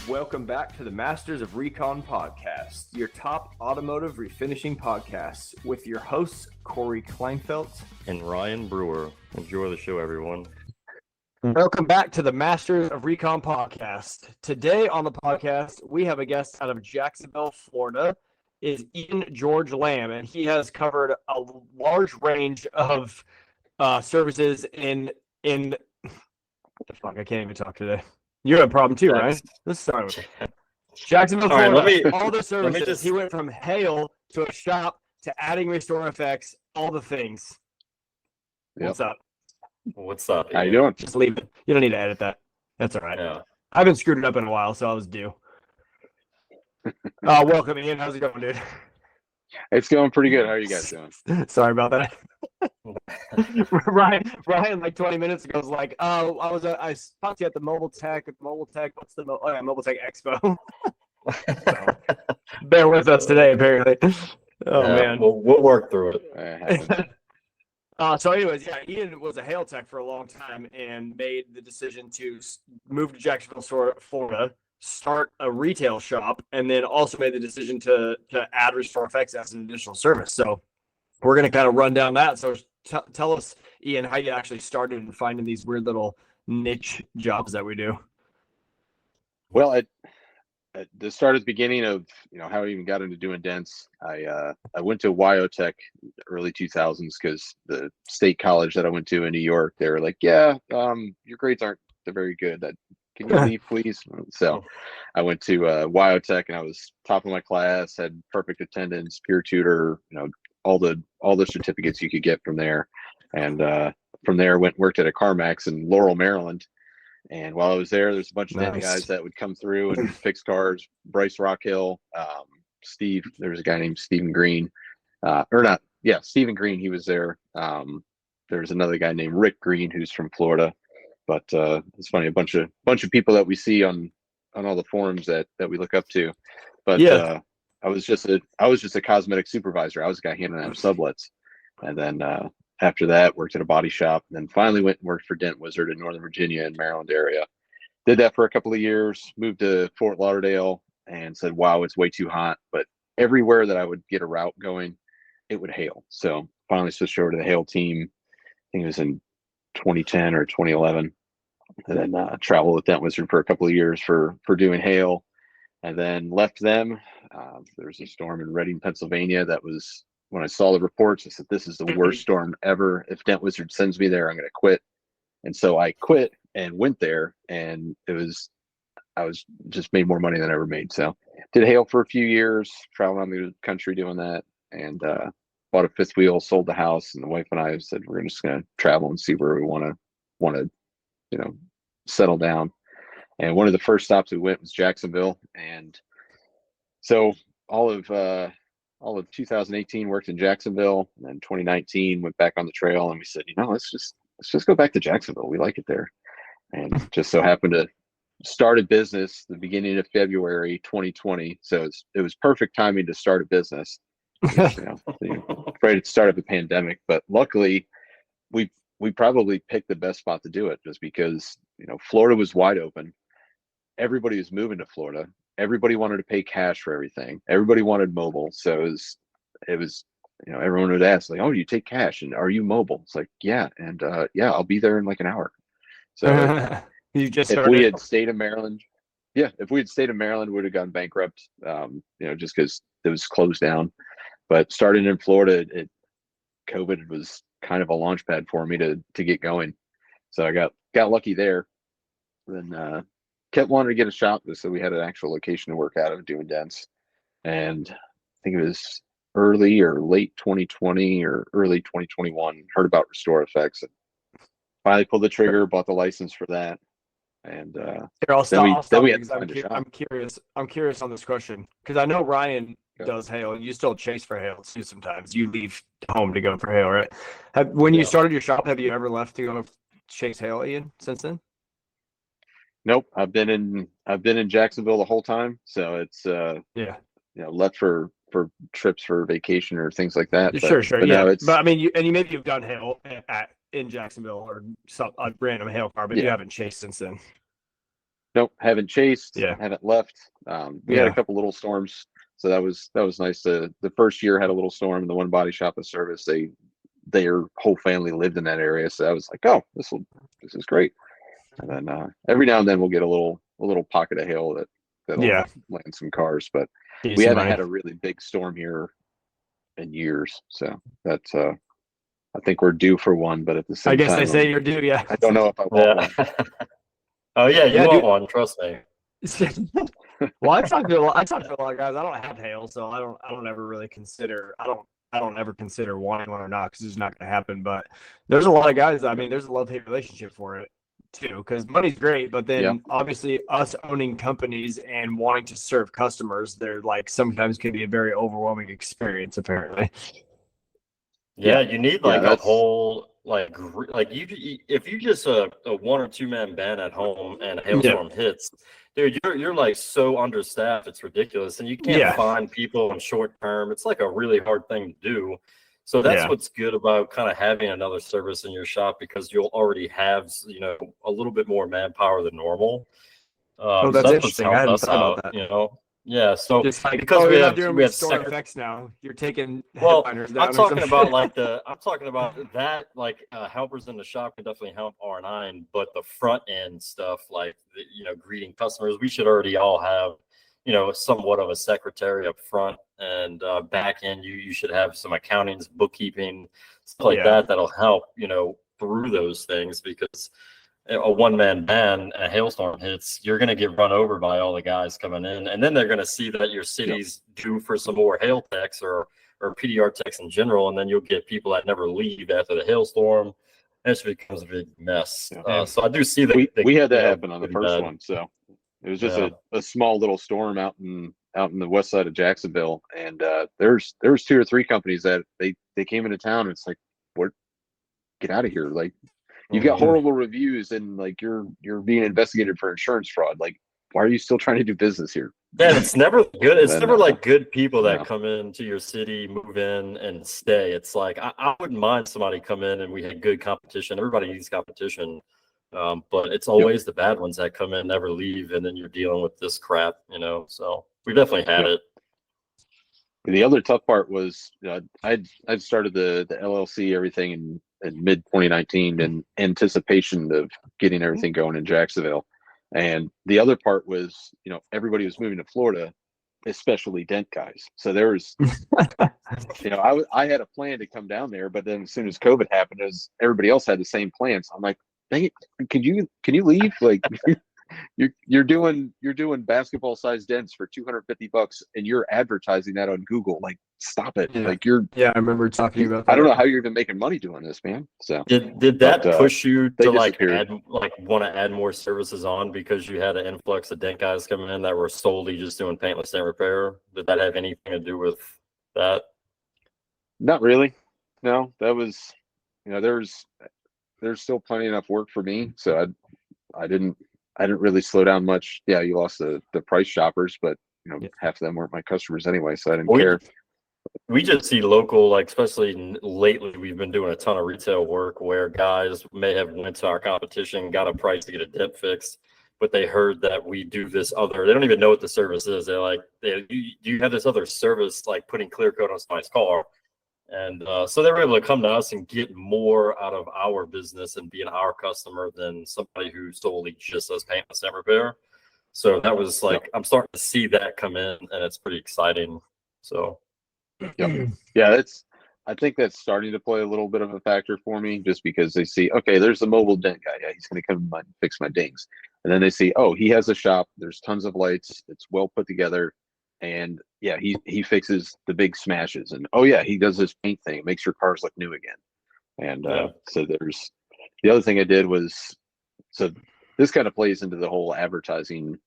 Welcome back to the Masters of Recon podcast, your top automotive refinishing podcast with your hosts, Corey Kleinfeld and Ryan Brewer. Enjoy the show, everyone. Welcome back to the Masters of Recon podcast. Today on the podcast, we have a guest out of Jacksonville, Florida, is Ian George Lamb, and he has covered a large range of services in what the fuck, I can't even talk today. You have a problem too, right? Let's start with Jacksonville, Florida. Right, all the services. He went from hail to a shop to adding RestorFX, all the things. Yep. What's up? What's up? How you doing? Just leave it. You don't need to edit that. That's all right. Yeah. I haven't screwed it up in a while, so I was due. Welcome, Ian. How's it going, dude? It's going pretty good. How are you guys doing? Sorry about that. Ryan, like 20 minutes ago, was like, "Oh, I talked to you at the Mobile Tech. What's the Mobile Tech Expo?" So, bear with us today, apparently. Oh man, we'll work through it. So, anyways, yeah, Ian was a hail tech for a long time and made the decision to move to Jacksonville, Florida, start a retail shop, and then also made the decision to add RestorFX as an additional service. So we're going to kind of run down that. So tell us, Ian, how you actually started in finding these weird little niche jobs that we do. Well, at the start at the beginning of how I even got into doing dents, I went to WyoTech early 2000s because the state college that I went to in New York, they were like, "Yeah, your grades aren't very good. Can you leave, please?" So I went to WyoTech, and I was top of my class, had perfect attendance, peer tutor, all the certificates you could get from there. And from there, worked at a CarMax in Laurel, Maryland. And while I was there's a bunch of dent guys that would come through and fix cars. Bryce Rockhill, Steve. There was a guy named Stephen Green, Stephen Green. He was there. There was another guy named Rick Green who's from Florida. But it's funny, a bunch of people that we see on all the forums that we look up to. But yeah. I was just a cosmetic supervisor. I was a guy handing out sublets, and then after that worked at a body shop. And then finally went and worked for Dent Wizard in Northern Virginia and Maryland area. Did that for a couple of years. Moved to Fort Lauderdale and said, "Wow, it's way too hot." But everywhere that I would get a route going, it would hail. So finally switched over to the hail team. I think it was in 2010 or 2011. And then traveled with Dent Wizard for a couple of years for doing hail, and then left them. There was a storm in Reading, Pennsylvania. That was when I saw the reports. I said, "This is the worst storm ever. If Dent Wizard sends me there, I'm going to quit." And so I quit and went there, and I was just made more money than I ever made. So did hail for a few years, traveled around the country doing that, and bought a fifth wheel, sold the house, and the wife and I said we're just going to travel and see where we want to settle down. And one of the first stops we went was Jacksonville. And so all of 2018 worked in Jacksonville, and then 2019 went back on the trail, and we said, let's just go back to Jacksonville. We like it there. And just so happened to start a business the beginning of February 2020. So it was perfect timing to start a business. Afraid to start up a pandemic, but luckily we probably picked the best spot to do it, just because Florida was wide open. Everybody was moving to Florida. Everybody wanted to pay cash for everything. Everybody wanted mobile. So it was everyone would ask, like, "Oh, you take cash, and are you mobile?" It's like, "Yeah." And yeah, I'll be there in like an hour. So if we had stayed in Maryland, we would have gone bankrupt, just because it was closed down. But starting in Florida, COVID was kind of a launch pad for me to get going. So I got lucky there. Then kept wanting to get a shop, so we had an actual location to work out of doing dents. And I think it was early or late 2020 or early 2021, heard about RestorFX, and finally pulled the trigger, bought the license for that. And I'm curious on this question, because I know Ryan does hail, and you still chase for hail too sometimes. You leave home to go for hail, right? When you started your shop, have you ever left to go chase hail, Ian, since then? Nope. I've been in Jacksonville the whole time. So it's left for trips for vacation or things like that. Sure. But yeah. no, But I mean, maybe you've done hail in Jacksonville or a random hail car, but you haven't chased since then. Nope, haven't chased, Yeah. haven't left. We had a couple little storms, so that was nice. The first year had a little storm, and the one body shop of service, their whole family lived in that area, so I was like, oh, this is great. And then every now and then we'll get a little pocket of hail that'll land some cars, but we haven't had a really big storm here in years, so that's I think we're due for one, but at the same time, I guess they say you're due. Yeah, I don't know if I want one. Oh yeah, you want dude. one? Trust me. Well, I talked to a lot of guys. I don't have hail, so I don't ever really consider. I don't ever consider wanting one or not because it's not going to happen. But there's a lot of guys. I mean, there's a love-hate relationship for it too, because money's great, but then obviously us owning companies and wanting to serve customers, they're like sometimes can be a very overwhelming experience. Apparently. Yeah, you need like a whole like if you just a 1 or 2 man band at home and a hailstorm hits, dude, you're like so understaffed, it's ridiculous, and you can't find people in short term. It's like a really hard thing to do. So that's what's good about kind of having another service in your shop, because you'll already have a little bit more manpower than normal. Oh, that's interesting. I hadn't thought about that. Yeah, so just like, because we have RestorFX now, you're taking headliners down. I'm talking about that, like helpers in the shop can definitely help R9, but the front end stuff, like greeting customers, we should already all have somewhat of a secretary up front, and back end you should have some accountings, bookkeeping, stuff like that'll help through those things, because a one-man band, a hailstorm hits, you're going to get run over by all the guys coming in, and then they're going to see that your city's due for some more hail techs or PDR techs in general, and then you'll get people that never leave after the hailstorm, and it becomes a big mess. So I do see that we had that happen on the first one. So it was just a small little storm out in the west side of Jacksonville, and there's 2 or 3 companies that they came into town, and it's like, what? Get out of here! Like, you've got horrible reviews, and like you're being investigated for insurance fraud. Like, why are you still trying to do business here? Yeah, it's never good. It's never like good people that come into your city, move in, and stay. It's like I wouldn't mind somebody come in and we had good competition. Everybody needs competition, but it's always the bad ones that come in, never leave, and then you're dealing with this crap. So we definitely had it. The other tough part was I'd started the LLC, everything in mid 2019 in anticipation of getting everything going in Jacksonville. And the other part was, everybody was moving to Florida, especially dent guys. So there was, I had a plan to come down there, but then as soon as COVID happened, as everybody else had the same plans, I'm like, dang it, can you leave? Like, you're doing basketball sized dents for $250 and you're advertising that on Google. Like, stop it. Like, I remember talking about that. I don't know how you're even making money doing this, man. So did that push you to want to add more services on, because you had an influx of dent guys coming in that were solely just doing paintless dent repair? Did that have anything to do with that? Not really. No, that was, there's still plenty enough work for me. So I didn't really slow down much. Yeah, you lost the price shoppers, but half of them weren't my customers anyway, so I didn't care. We just see local, like, especially lately, we've been doing a ton of retail work where guys may have went to our competition, got a price to get a dent fixed, but they heard that we do this other. They don't even know what the service is. They're like, you have this other service, like putting clear coat on somebody's car. And so they were able to come to us and get more out of our business and being our customer than somebody who solely just does paintless dent repair. So that was like, I'm starting to see that come in, and it's pretty exciting. So, I think that's starting to play a little bit of a factor for me, just because they see, okay, there's the mobile dent guy. Yeah, he's going to come and fix my dings. And then they see, oh, he has a shop. There's tons of lights. It's well put together. And he fixes the big smashes, and he does this paint thing. It makes your cars look new again. And so there's the other thing I did was, so this kind of plays into the whole advertising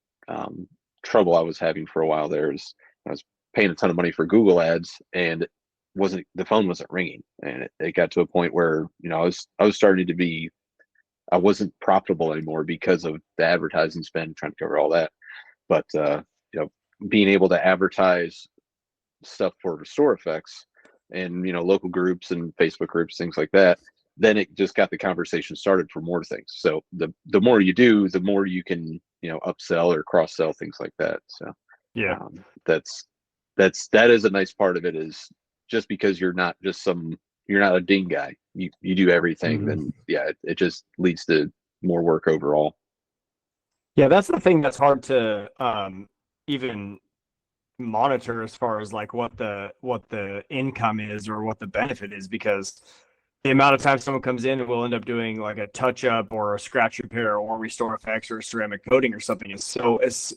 trouble I was having for a while. I was paying a ton of money for Google ads, and the phone wasn't ringing, and it got to a point where I was starting to be, I wasn't profitable anymore because of the advertising spend, trying to cover all that. But being able to advertise stuff for RestorFX and local groups and Facebook groups, things like that, then it just got the conversation started for more things. So the more you do, the more you can, upsell or cross sell, things like that. So Yeah. That is a nice part of it, is just because you're not a ding guy. You do everything, then it just leads to more work overall. Yeah, that's the thing that's hard to even monitor as far as like what the income is or what the benefit is, because the amount of time someone comes in and will end up doing like a touch up or a scratch repair or RestorFX or a ceramic coating or something is so it's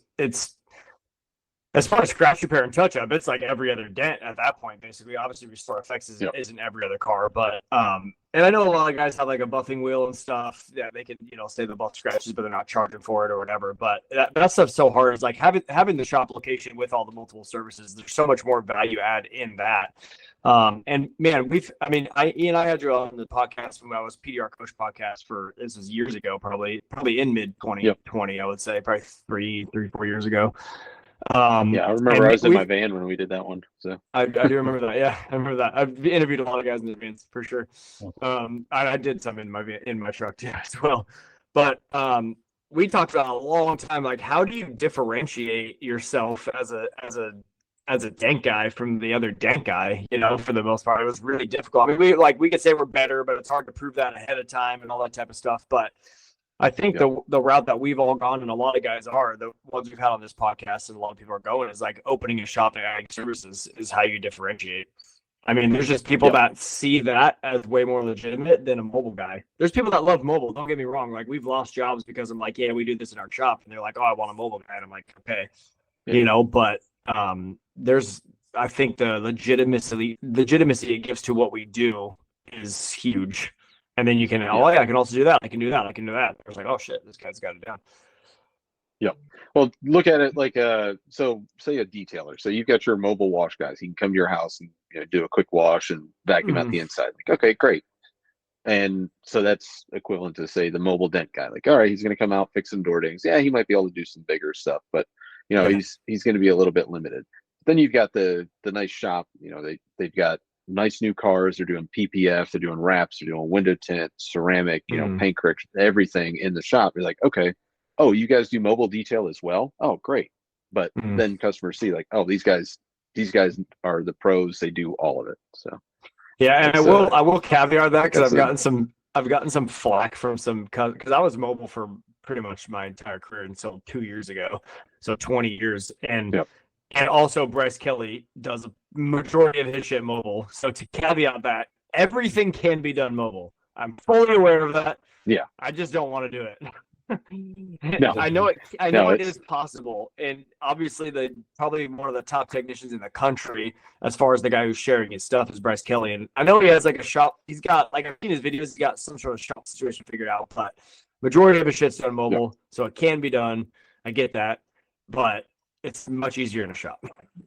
as far as scratch repair and touch up, it's like every other dent at that point, basically. Obviously, RestorFX isn't every other car, but and I know a lot of guys have like a buffing wheel and stuff. Yeah, they can say the buff scratches, but they're not charging for it or whatever. But that stuff's so hard. It's like having the shop location with all the multiple services. There's so much more value add in that. And man, Ian and I had you on the podcast when I was PDR Coach podcast this was years ago, probably in mid 2020, I would say, probably 3-4 years ago. I remember I was in my van when we did that one. So I do remember that. Yeah, I remember that. I've interviewed a lot of guys in the vans for sure. I did some in my truck too as well. But we talked about a long time, like how do you differentiate yourself as a dent guy from the other dent guy? For the most part, it was really difficult. I mean, we could say we're better, but it's hard to prove that ahead of time and all that type of stuff. But I think the route that we've all gone, and a lot of guys are, the ones we've had on this podcast and a lot of people are going, is like opening a shop at ag services is how you differentiate. I mean, there's just people that see that as way more legitimate than a mobile guy. There's people that love mobile. Don't get me wrong. Like, we've lost jobs because I'm like, yeah, we do this in our shop. And they're like, oh, I want a mobile guy. And I'm like, okay, but there's, I think the legitimacy it gives to what we do is huge. And then you can, I can also do that. I can do that. I can do that. I was like, oh shit, this guy's got it down. Yep. Well, look at it like so say a detailer. So you've got your mobile wash guys. He can come to your house and do a quick wash and vacuum out the inside. Like, okay, great. And so that's equivalent to, say, the mobile dent guy. Like, all right, he's going to come out, fix some door dings. Yeah, he might be able to do some bigger stuff, but he's going to be a little bit limited. Then you've got the nice shop. They've got nice new cars. They're doing PPF. They're doing wraps. They're doing window tint, ceramic, paint correction, everything in the shop. You're like, okay, oh, you guys do mobile detail as well? Oh, great. But then customers see like, oh, these guys are the pros. They do all of it. So yeah, and I will caveat that because I've gotten some flack from some, because I was mobile for pretty much my entire career until 2 years ago, so 20 years, and also Bryce Kelly does a majority of his shit mobile. So to caveat that, everything can be done mobile. I'm fully aware of that. Yeah, I just don't want to do it. No, I know it is possible, and obviously probably one of the top technicians in the country as far as the guy who's sharing his stuff is Bryce Kelly, and I know he has like a shop. He's got, like, I've seen his videos. He's got some sort of shop situation figured out, but majority of his shit's done mobile, so it can be done. I get that, but it's much easier in a shop.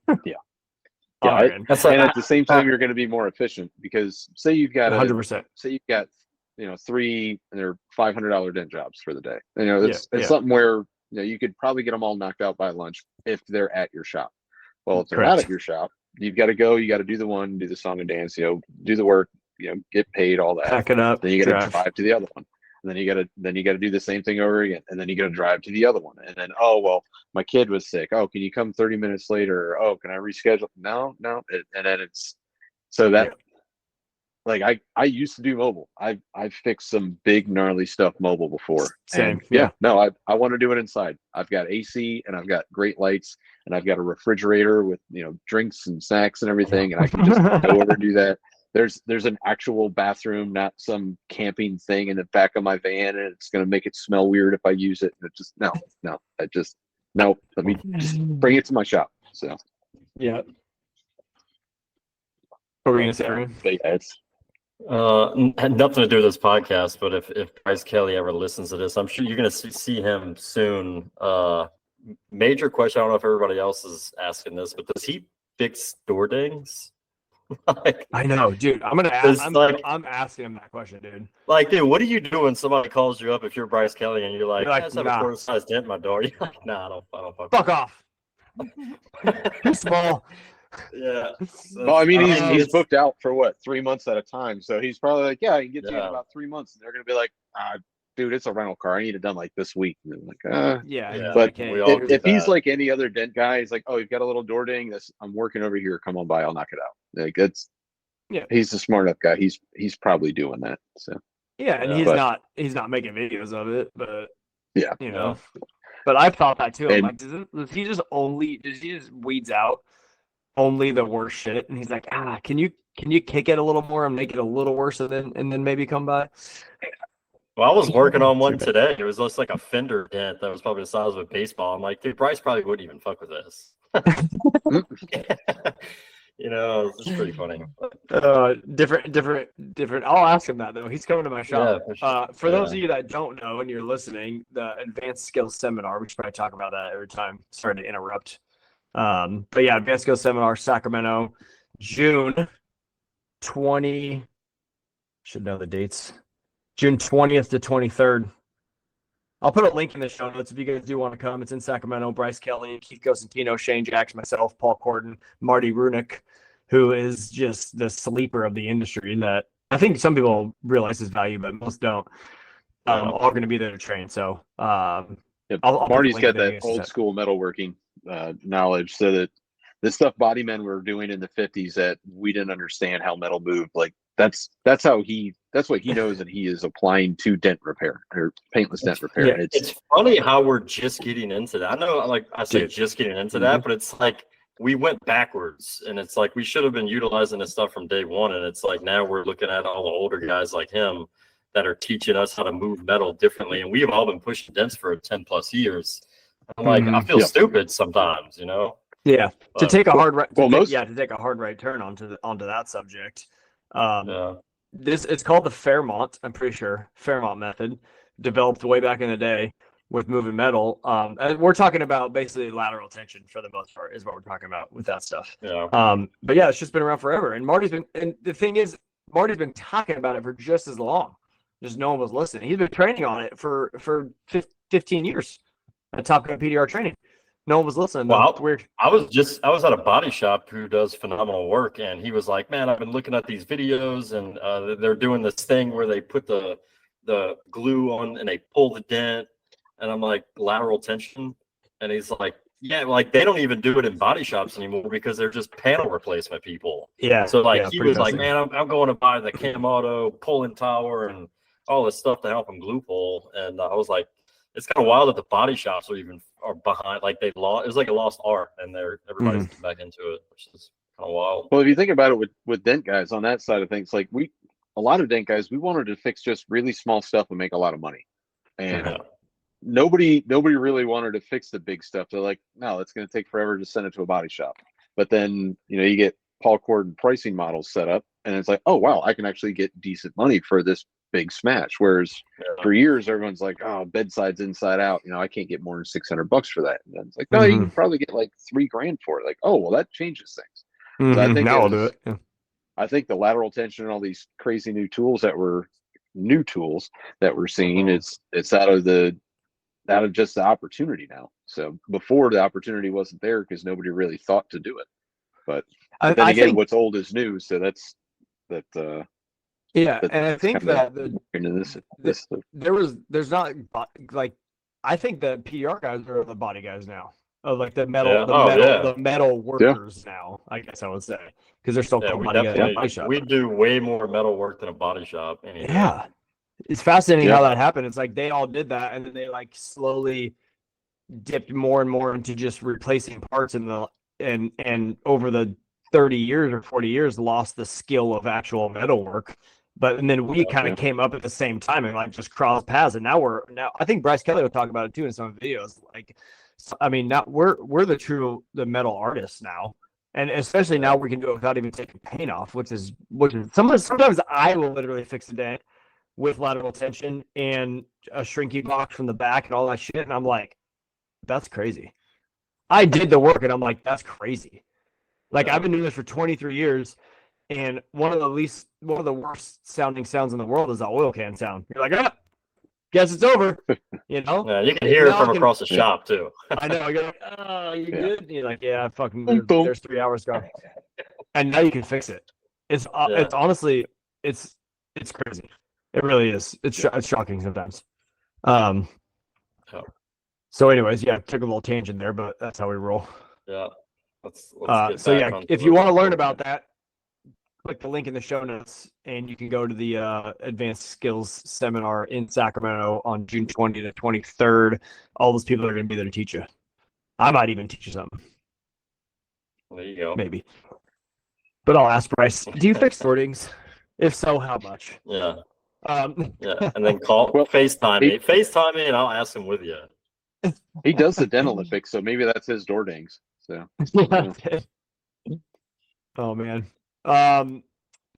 And at the same time, you're going to be more efficient, because say you've got 100%. Say you've got 3 and they're $500 dent jobs for the day. It's something where you could probably get them all knocked out by lunch if they're at your shop. Well, if they're not at your shop, you've got to go. You got to do the one, do the song and dance. Do the work. Get paid, all that. Pack it up. Then you got to drive to the other one. And then you got to do the same thing over again. And then you got to drive to the other one. And then, oh, well, my kid was sick. Oh, can you come 30 minutes later? Oh, can I reschedule? No. And then it's so that, like, I used to do mobile. I've fixed some big gnarly stuff mobile before. Same. And I want to do it inside. I've got AC and I've got great lights and I've got a refrigerator with, drinks and snacks and everything. And I can just go over and do that. There's an actual bathroom, not some camping thing in the back of my van, and it's going to make it smell weird if I use it. And it just, no, let me just bring it to my shop. So, yeah. What were we going to say, Aaron? Had nothing to do with this podcast, but if Bryce Kelly ever listens to this, I'm sure you're going to see him soon. Major question, I don't know if everybody else is asking this, but does he fix door dings? I know, dude. I'm asking him that question, dude. Like, dude, what do you do when somebody calls you up if you're Bryce Kelly and you're like, I just have a quarter-sized dent in my door? You're like, nah, I don't fuck off. Too small. Yeah. Well, I mean, he's it's- booked out for what, 3 months at a time. So he's probably like, yeah, I can get to you in Yeah. about 3 months. And they're gonna be like, dude, it's a rental car. I need it done like this week. And I'm like, Yeah, Yeah, but we all if get he's that. like any other dent guy, he's like, oh, you've got a little door ding. I'm working over here. Come on by. I'll knock it out. Like Yeah. he's a smart enough guy. He's probably doing that. So yeah, and Yeah. he's not making videos of it, but yeah. you know. But I thought that too. I'm And like, does he just weeds out only the worst shit? And he's like, can you kick it a little more and make it a little worse and then maybe come by? Well, I was working on one Too bad. today. It was just like a fender dent that was probably the size of a baseball. I'm like, dude, Bryce probably wouldn't even fuck with this. It's pretty funny. Different. I'll ask him that though. He's coming to my shop. Yeah, for sure. For those of you that don't know and you're listening, the Advanced Skills Seminar, we should probably talk about that every time. Sorry to interrupt. But yeah, Advanced Skills Seminar, Sacramento, June 20. Should know the dates. June 20th to 23rd. I'll put a link in the show notes if you guys do want to come. It's in Sacramento. Bryce Kelly, Keith Cosentino, Shane Jacks, myself, Paul Corden, Marty Runick, who is just the sleeper of the industry that I think some people realize his value, but most don't. All going to be there to train. So I'll Marty's got that old school metalworking knowledge, so that the stuff body men were doing in the 50s that we didn't understand how metal moved. Like that's what he knows, and he is applying to dent repair or paintless dent repair. Yeah, it's funny how we're just getting into that. I know, like I say, just getting into that, but it's like we went backwards, and it's like we should have been utilizing this stuff from day one, and it's like now we're looking at all the older guys like him that are teaching us how to move metal differently, and we've all been pushing dents for 10+ years. I'm like, I feel stupid sometimes, Yeah, to take a hard right. To take a hard right turn onto that subject. It's called the Fairmont. I'm pretty sure Fairmont method, developed way back in the day with moving metal. And we're talking about basically lateral tension for the most part is what we're talking about with that stuff. Yeah. But yeah, it's just been around forever. And the thing is, Marty's been talking about it for just as long. Just no one was listening. He's been training on it for 15 years at Top Gun PDR training. No one was listening. Well, it's weird. I was at a body shop who does phenomenal work, and he was like, "Man, I've been looking at these videos, and they're doing this thing where they put the glue on and they pull the dent." And I'm like, "Lateral tension," and he's like, "Yeah, like they don't even do it in body shops anymore because they're just panel replacement people." Yeah. So like yeah, he was like, "Man, I'm going to buy the Cam Auto pulling tower and all this stuff to help him glue pull," and I was like, it's kind of wild that the body shops are behind. Like it was like a lost art, and everybody's getting back into it, which is kind of wild. Well, if you think about it with dent guys on that side of things, like a lot of dent guys, we wanted to fix just really small stuff and make a lot of money, and nobody really wanted to fix the big stuff. They're like, no, it's going to take forever to send it to a body shop. But then you get Paul Corden pricing models set up, and it's like, oh wow, I can actually get decent money for this big smash. Whereas for years everyone's like, oh, bedside's inside out, I can't get more than $600 for that. And then it's like, no, you can probably get like $3,000 for it. Like, oh well, that changes things. So I think now I'll do it. Yeah. I think the lateral tension and all these crazy new tools that we're seeing, it's out of just the opportunity now. So before, the opportunity wasn't there because nobody really thought to do it. But then again, what's old is new. So that's that. Yeah, and I think that there's not like, I think the PR guys are the body guys now, like the metal workers now. I guess I would say, because they're still called body shop. We do way more metal work than a body shop. Yeah, it's fascinating how that happened. It's like they all did that, and then they like slowly dipped more and more into just replacing parts and over the 30 years or 40 years lost the skill of actual metal work. And then we kind of came up at the same time and like just crossed paths. And now I think Bryce Kelly will talk about it too in some videos. Like, I mean, now we're the metal artists now. And especially now we can do it without even taking paint off, which is sometimes I will literally fix a dent with lateral tension and a shrinky box from the back and all that shit. And I'm like, that's crazy. I did the work and I'm like, that's crazy. Like I've been doing this for 23 years. And one of the worst sounding sounds in the world is the oil can sound. You're like, guess it's over. You know? Yeah, you can hear it Now from I can- across the shop too. I know. You're like, oh, you Yeah. good? And you're like, yeah, fucking. Boom, boom. There's 3 hours gone, and now you can fix it. It's Yeah. it's honestly it's crazy. It really is. It's Yeah. it's shocking sometimes. Um. Oh. So, anyways, yeah, took a little tangent there, but that's how we roll. Yeah. Let's get So back yeah, onto if you want to learn the- about that, click the link in the show notes, and you can go to the Advanced Skills Seminar in Sacramento on June 20 to 23rd. All those people are going to be there to teach you. I might even teach you something, There you go. maybe. But I'll ask Bryce, do you fix sortings? If so, how much? Yeah. Um, Yeah. And then call Well, FaceTime me. FaceTime me and I'll ask him with you. He does the dental Olympics, so maybe that's his door dings. So Oh man.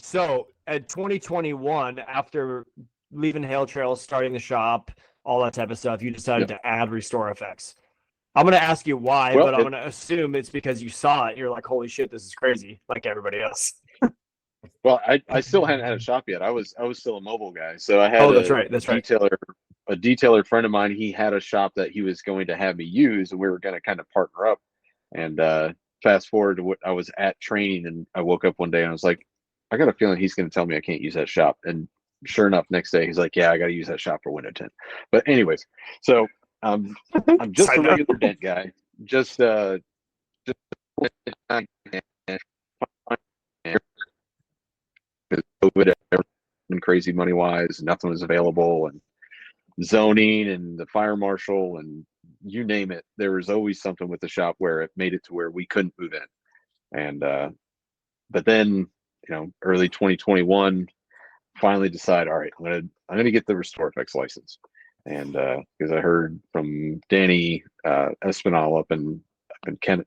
So at 2021, after leaving Hail Trails, starting the shop, all that type of stuff, you decided to add RestorFX. I'm gonna ask you why, Well, but I'm gonna assume it's because you saw it. You're like, holy shit, this is crazy, like everybody else. well, I still hadn't had a shop yet. I was still a mobile guy, so I had Oh, that's right. That's right. a detailer friend of mine. He had a shop that he was going to have me use, and we were going to kind of partner up. And fast forward to what I was at training, and I woke up one day and I was like, I got a feeling he's going to tell me I can't use that shop. And sure enough, next day he's like, yeah, I got to use that shop for window tint. But anyways, so I'm just a regular dent guy. Just COVID and crazy money wise, nothing was available, and zoning and the fire marshal and you name it. There was always something with the shop where it made it to where we couldn't move in. And but then, early 2021, finally decide, all right, I'm gonna get the RestorFX license. And because I heard from Danny Espinal up in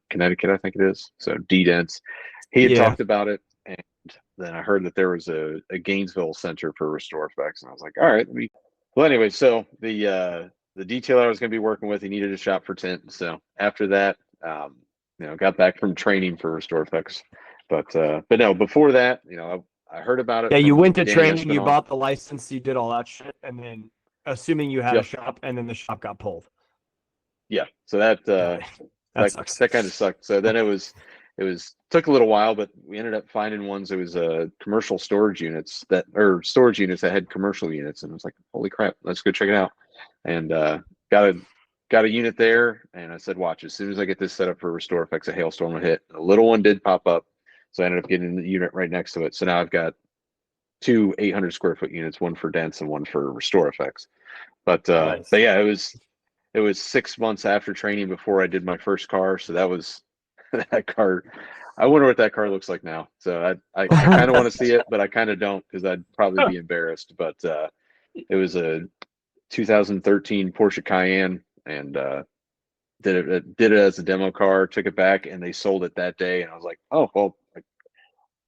Connecticut, I think it is. So D-Dents, he had talked about it, and then I heard that there was a Gainesville center for RestorFX, and I was like, all right, well, anyway, so the detailer I was going to be working with, he needed a shop for tint. So after that, got back from training for RestorFX, but no, before that, I heard about it. Yeah, you went to Danny training, you Espinal. bought the license, you did all that shit, and then assuming you had a shop, and then the shop got pulled. Yeah, so that sucks. That kind of sucked. So then it was took a little while, but we ended up finding ones. It was commercial storage units that had commercial units, and I was like, holy crap, let's go check it out. And got a unit there, and I said, watch, as soon as I get this set up for RestorFX, a hailstorm will hit. A little one did pop up, so I ended up getting the unit right next to it. So now I've got two 800 square foot units, one for dents and one for RestorFX. But Nice. but yeah, it was 6 months after training before I did my first car. So that was that car. I wonder what that car looks like now. So I kind of want to see it, but I kind of don't, because I'd probably be embarrassed. But it was a 2013 Porsche Cayenne, and did it as a demo car, took it back, and they sold it that day. And I was like, oh, well,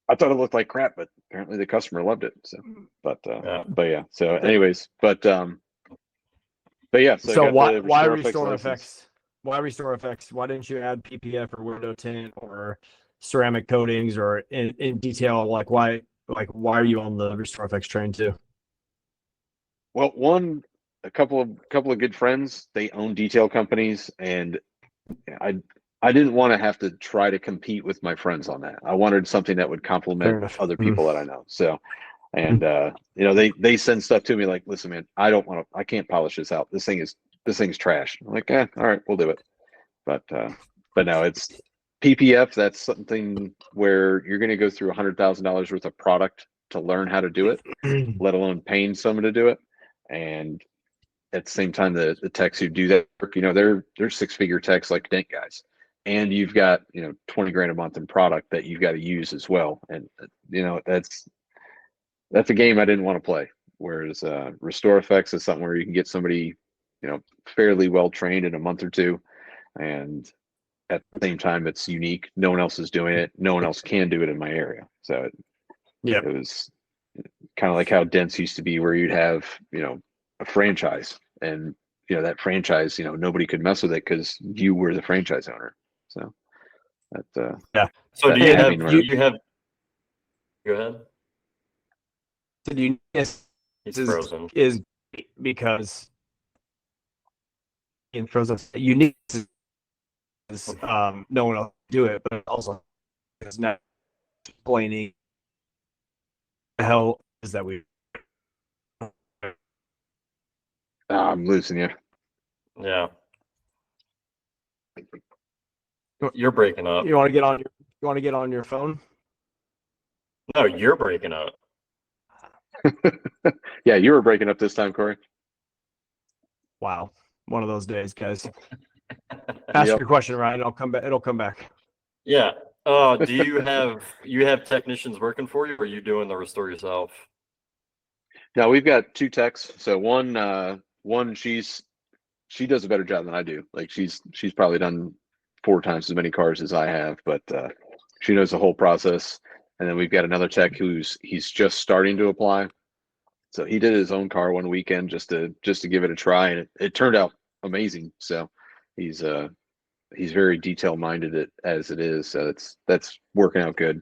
I thought it looked like crap, but apparently the customer loved it. So, but yeah. So anyways, but yeah. So why RestorFX? RestorFX? Why RestorFX? Why didn't you add PPF or window tint or ceramic coatings, or in detail? Like why are you on the RestorFX train too? Well, a couple of good friends, they own detail companies, and I didn't want to have to try to compete with my friends on that. I wanted something that would complement other people that I know. So, and they send stuff to me like, listen, man, I can't polish this out. This thing's trash. I'm like, all right, we'll do it. But no, it's PPF. That's something where you're going to go through $100,000 worth of product to learn how to do it, let alone paying someone to do it. And at the same time, the techs who do that work, they're six-figure techs like dent guys. And you've got, 20 grand a month in product that you've got to use as well. And, that's a game I didn't want to play. Whereas RestorFX is something where you can get somebody, fairly well trained in a month or two. And at the same time, it's unique. No one else is doing it. No one else can do it in my area. So it was kind of like how dents used to be, where you'd have, a franchise, and, that franchise, nobody could mess with it because you were the franchise owner. So that, So that do you have, go ahead. So do you He's frozen. is because it throws us unique. No one else do it, but also it's not explaining the hell is that we. I'm losing you. Yeah. You're breaking up. You want to get on your? You want to get on your phone? No, you're breaking up. Yeah, you were breaking up this time, Corey. Wow, one of those days, guys. Ask Yep. your question, Ryan. I'll come back. It'll come back. Yeah. Do you have technicians working for you, or are you doing the restore yourself? No, we've got two techs. So one she does a better job than I do. Like she's probably done 4 times as many cars as I have, but she knows the whole process. And then we've got another tech he's just starting to apply. So he did his own car one weekend just to give it a try, and it turned out amazing. So he's very detail minded as it is. So that's working out good.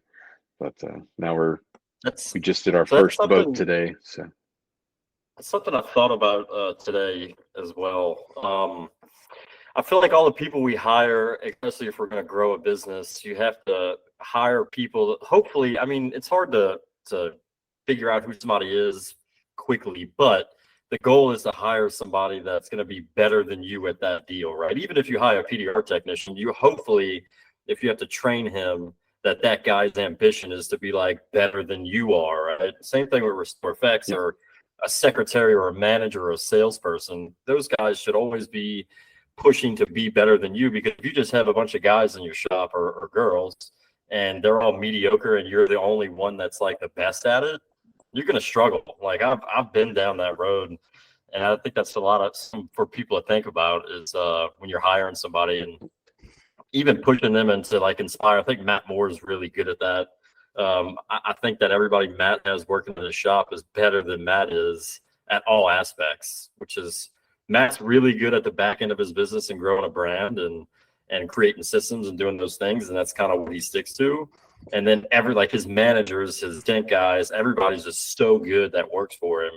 But now we just did our first boat today. So that's something I've thought about today as well. I feel like all the people we hire, especially if we're going to grow a business, you have to hire people. Hopefully, I mean, it's hard to figure out who somebody is quickly, but the goal is to hire somebody that's going to be better than you at that deal, right? Even if you hire a PDR technician, you hopefully, if you have to train him, that guy's ambition is to be like better than you are, right? Same thing with RestorFX. Yep. Or a secretary or a manager or a salesperson. Those guys should always be pushing to be better than you, because if you just have a bunch of guys in your shop or girls and they're all mediocre and you're the only one that's like the best at it, you're going to struggle. Like I've been down that road, and I think that's a lot of for people to think about is when you're hiring somebody and even pushing them into like inspire. I think Matt Moore is really good at that. I think that everybody Matt has working in the shop is better than Matt is at all aspects, which is Matt's really good at the back end of his business and growing a brand and creating systems and doing those things. And that's kind of what he sticks to. And then like his managers, his dent guys, everybody's just so good that works for him.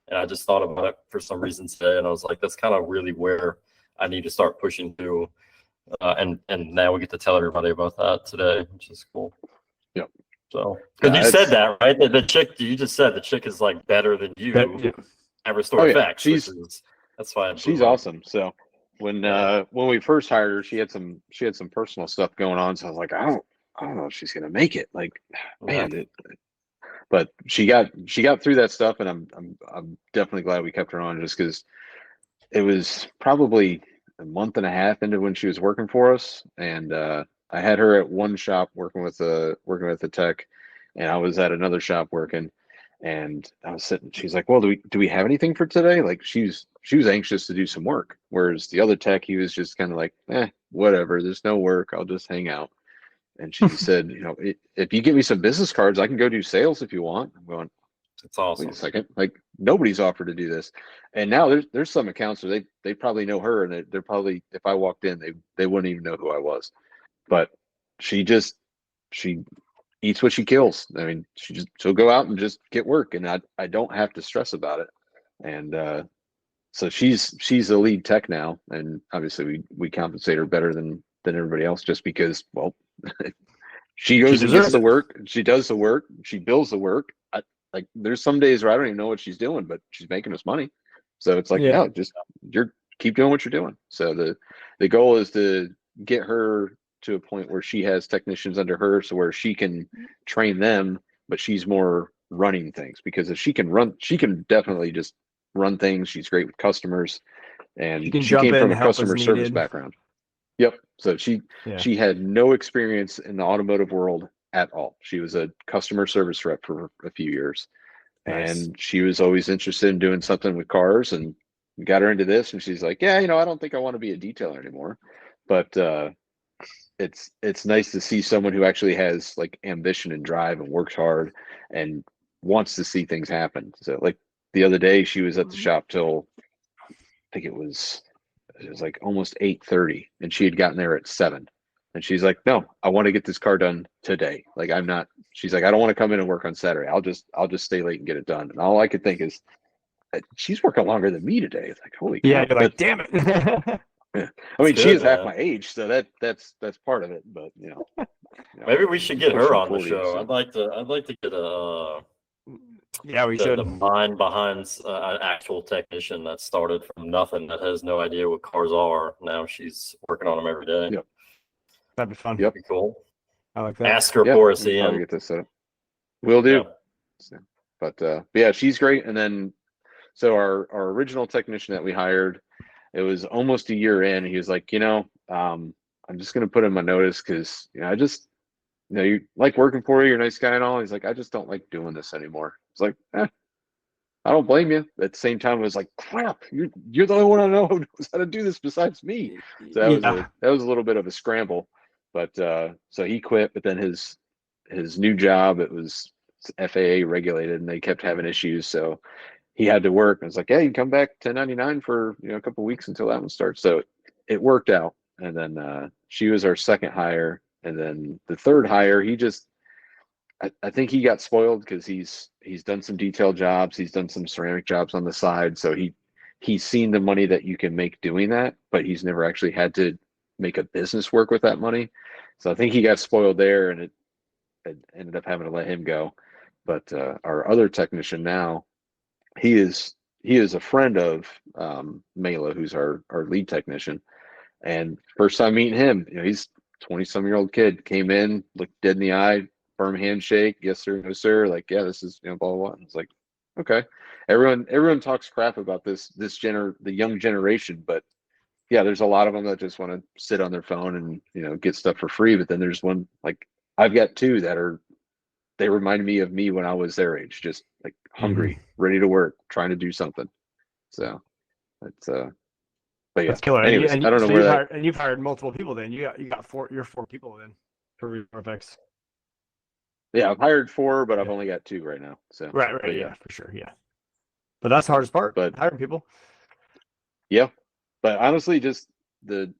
And I just thought about it for some reason today. And I was like, that's kind of really where I need to start pushing to. And now we get to tell everybody about that today, which is cool. Yep. So, because you said that, right? The chick, you just said the chick is like better than you at RestorFX. That's fine. She's awesome. So when we first hired her, she had some personal stuff going on. So I was like, I don't know if she's gonna make it. Like, man, but she got through that stuff, and I'm definitely glad we kept her on, just because it was probably a month and a half into when she was working for us, and I had her at one shop working with the tech, and I was at another shop working, and I was sitting. She's like, "Well, do we have anything for today?" Like she was anxious to do some work, whereas the other tech, he was just kind of like, whatever. There's no work. I'll just hang out. And she said, if you give me some business cards, I can go do sales if you want. I'm going, that's awesome. Wait a second. Like nobody's offered to do this. And now there's some accounts where they probably know her, and they're probably, if I walked in, they wouldn't even know who I was. But she eats what she kills. I mean, she'll go out and just get work, and I don't have to stress about it. And so she's the lead tech now, and obviously we compensate her better than everybody else, just because, well, she goes and gets the work, she does the work, she bills the work. Like there's some days where I don't even know what she's doing, but she's making us money. So it's like, no, just keep doing what you're doing. So the goal is to get her to a point where she has technicians under her, so where she can train them, but she's more running things, because if she can definitely just run things. She's great with customers, and she came from a customer service background. Yep. So she had no experience in the automotive world at all. She was a customer service rep for a few years. Nice. And she was always interested in doing something with cars, and got her into this. And she's like, I don't think I want to be a detailer anymore. But it's nice to see someone who actually has like ambition and drive and works hard and wants to see things happen. So like the other day, she was at the shop till, I think it was like almost 8:30, and she had gotten there at 7. And she's like, no, I want to get this car done today. Like she's like, I don't want to come in and work on Saturday. I'll just stay late and get it done. And all I could think is, she's working longer than me today. It's like, holy Yeah, crap. you're like, damn it. Yeah. I mean, That's she good, is half man. my age, so that's part of it. But Maybe we should get her pushing on the 40, show. so. I'd like to get Yeah, we the should. mind behind an actual technician that started from nothing, that has no idea what cars are. Now she's working on them every day. Yep. That'd be fun. Yep. Be cool. I like that. Ask her Yeah, for us, we can probably Ian. get this set up. Will do. Yeah. So, but yeah, she's great. And then, so our original technician that we hired, it was almost a year in. He was like, I'm just going to put in my notice because, I just, you like working for you. You're a nice guy and all. He's like, I just don't like doing this anymore. It's like, I don't blame you. At the same time, it was like, crap, you're the only one I know who knows how to do this besides me. So that was a little bit of a scramble. But so he quit, but then his new job, it was FAA regulated, and they kept having issues. So he had to work. And it's like, hey, you can come back 1099 for a couple of weeks until that one starts. So it worked out. And then she was our second hire, and then the third hire, he just, I think he got spoiled because he's done some detail jobs, he's done some ceramic jobs on the side. So he's seen the money that you can make doing that, but he's never actually had to make a business work with that money. So I think he got spoiled there, and it ended up having to let him go. But our other technician now, he is a friend of Mela, who's our lead technician. And first time meeting him, he's 20-some-year-old kid, came in, looked dead in the eye, firm handshake, yes sir, no sir, like, yeah, this is blah blah blah. And it's like, okay, everyone talks crap about the young generation, but yeah, there's a lot of them that just want to sit on their phone and get stuff for free. But then there's one, like, I've got two that they remind me of me when I was their age, just like hungry, ready to work, trying to do something. So it's but yeah. That's killer. Anyways, And I don't know where that. And you've hired multiple people. Then you're four people then for RestorFX. Yeah, I've hired 4, but I've only got 2 right now. So Right, but yeah, for sure, yeah. But that's the hardest part. But hiring people. yeah, but honestly, just the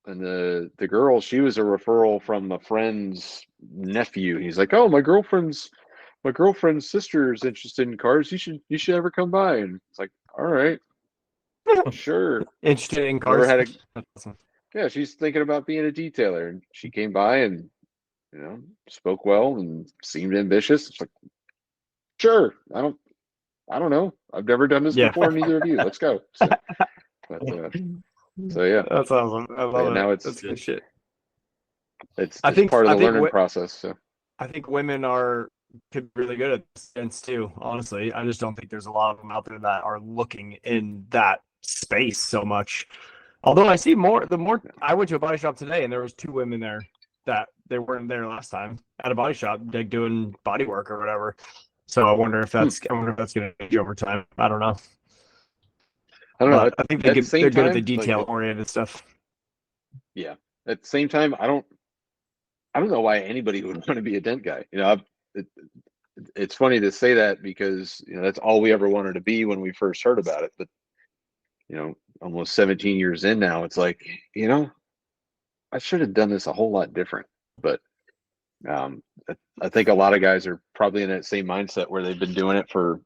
girl, she was a referral from a friend's nephew. He's like, oh, my girlfriend's sister is interested in cars. You should ever come by. And it's like, all right, sure. Interested in cars. That's awesome. Yeah, she's thinking about being a detailer, and she came by and spoke well and seemed ambitious. It's like, sure, I don't know. I've never done this before, neither of you. Let's go. So, so yeah, that's awesome. I love it. Now that's good shit. It's part of the learning process. So I think women could be really good at this too. Honestly, I just don't think there's a lot of them out there that are looking in that space so much. Although I see more. I went to a body shop today, and there was 2 women there that they weren't there last time at a body shop, like doing body work or whatever. So I wonder if that's going to change over time. I don't know. I think they're good at the detail oriented stuff. Yeah. At the same time, I don't know why anybody would want to be a dent guy. It's funny to say that because that's all we ever wanted to be when we first heard about it. But almost 17 years in now, it's like, I should have done this a whole lot different. But I think a lot of guys are probably in that same mindset where they've been doing it for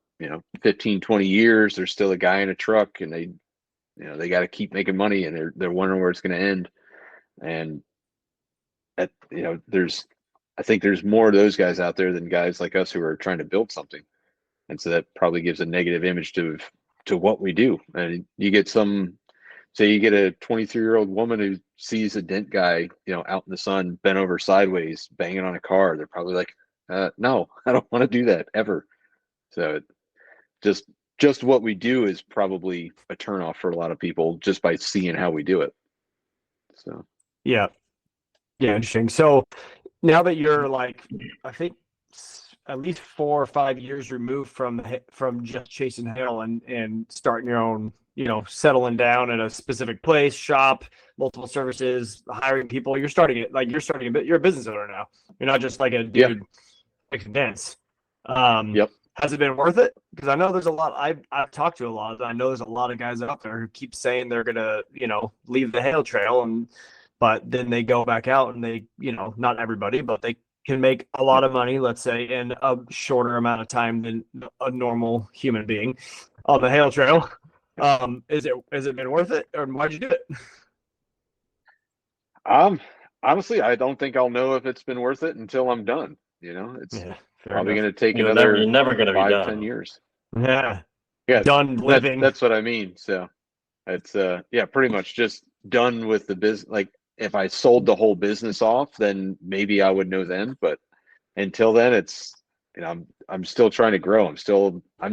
15, 20 years. There's still a guy in a truck, and they got to keep making money, and they're wondering where it's going to end. And I think there's more of those guys out there than guys like us who are trying to build something. And so that probably gives a negative image to what we do. And you get say you get a 23-year-old woman who sees a dent guy, out in the sun, bent over sideways, banging on a car. They're probably like, no, I don't want to do that ever. So just what we do is probably a turnoff for a lot of people just by seeing how we do it. So yeah, interesting. So now that you're I think at least 4 or 5 years removed from just chasing hail and starting your own, settling down at a specific place, shop, multiple services, hiring people, you're a business owner now. You're not just like a dude making dents. Yep. Has it been worth it? Because I know there's a lot. I've talked to a lot. I know there's a lot of guys out there who keep saying they're gonna, leave the hail trail, but then they go back out and they, not everybody, but they can make a lot of money, let's say, in a shorter amount of time than a normal human being on the hail trail. Has it been worth it, or why'd you do it? Honestly, I don't think I'll know if it's been worth it until I'm done. It's Yeah, fair probably enough. going to take You're another never going to be 5, 10 done. years. Yeah, Yeah, done living. that's what I mean. So it's pretty much just done with the business. Like if I sold the whole business off, then maybe I would know then. But until then, it's I'm still trying to grow. I'm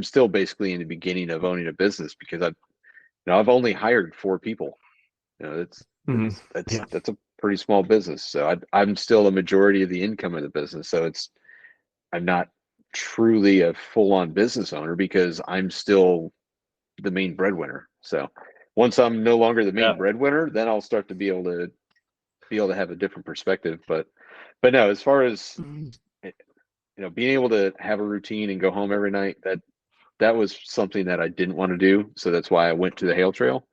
still basically in the beginning of owning a business because I've only hired 4 people. It's Mhm. that's a pretty small business. So I'm still a majority of the income of the business. So I'm not truly a full-on business owner because I'm still the main breadwinner. So once I'm no longer the main breadwinner, then I'll start to be able to have a different perspective. But no, as far as being able to have a routine and go home every night, that was something that I didn't want to do. So that's why I went to the hail trail.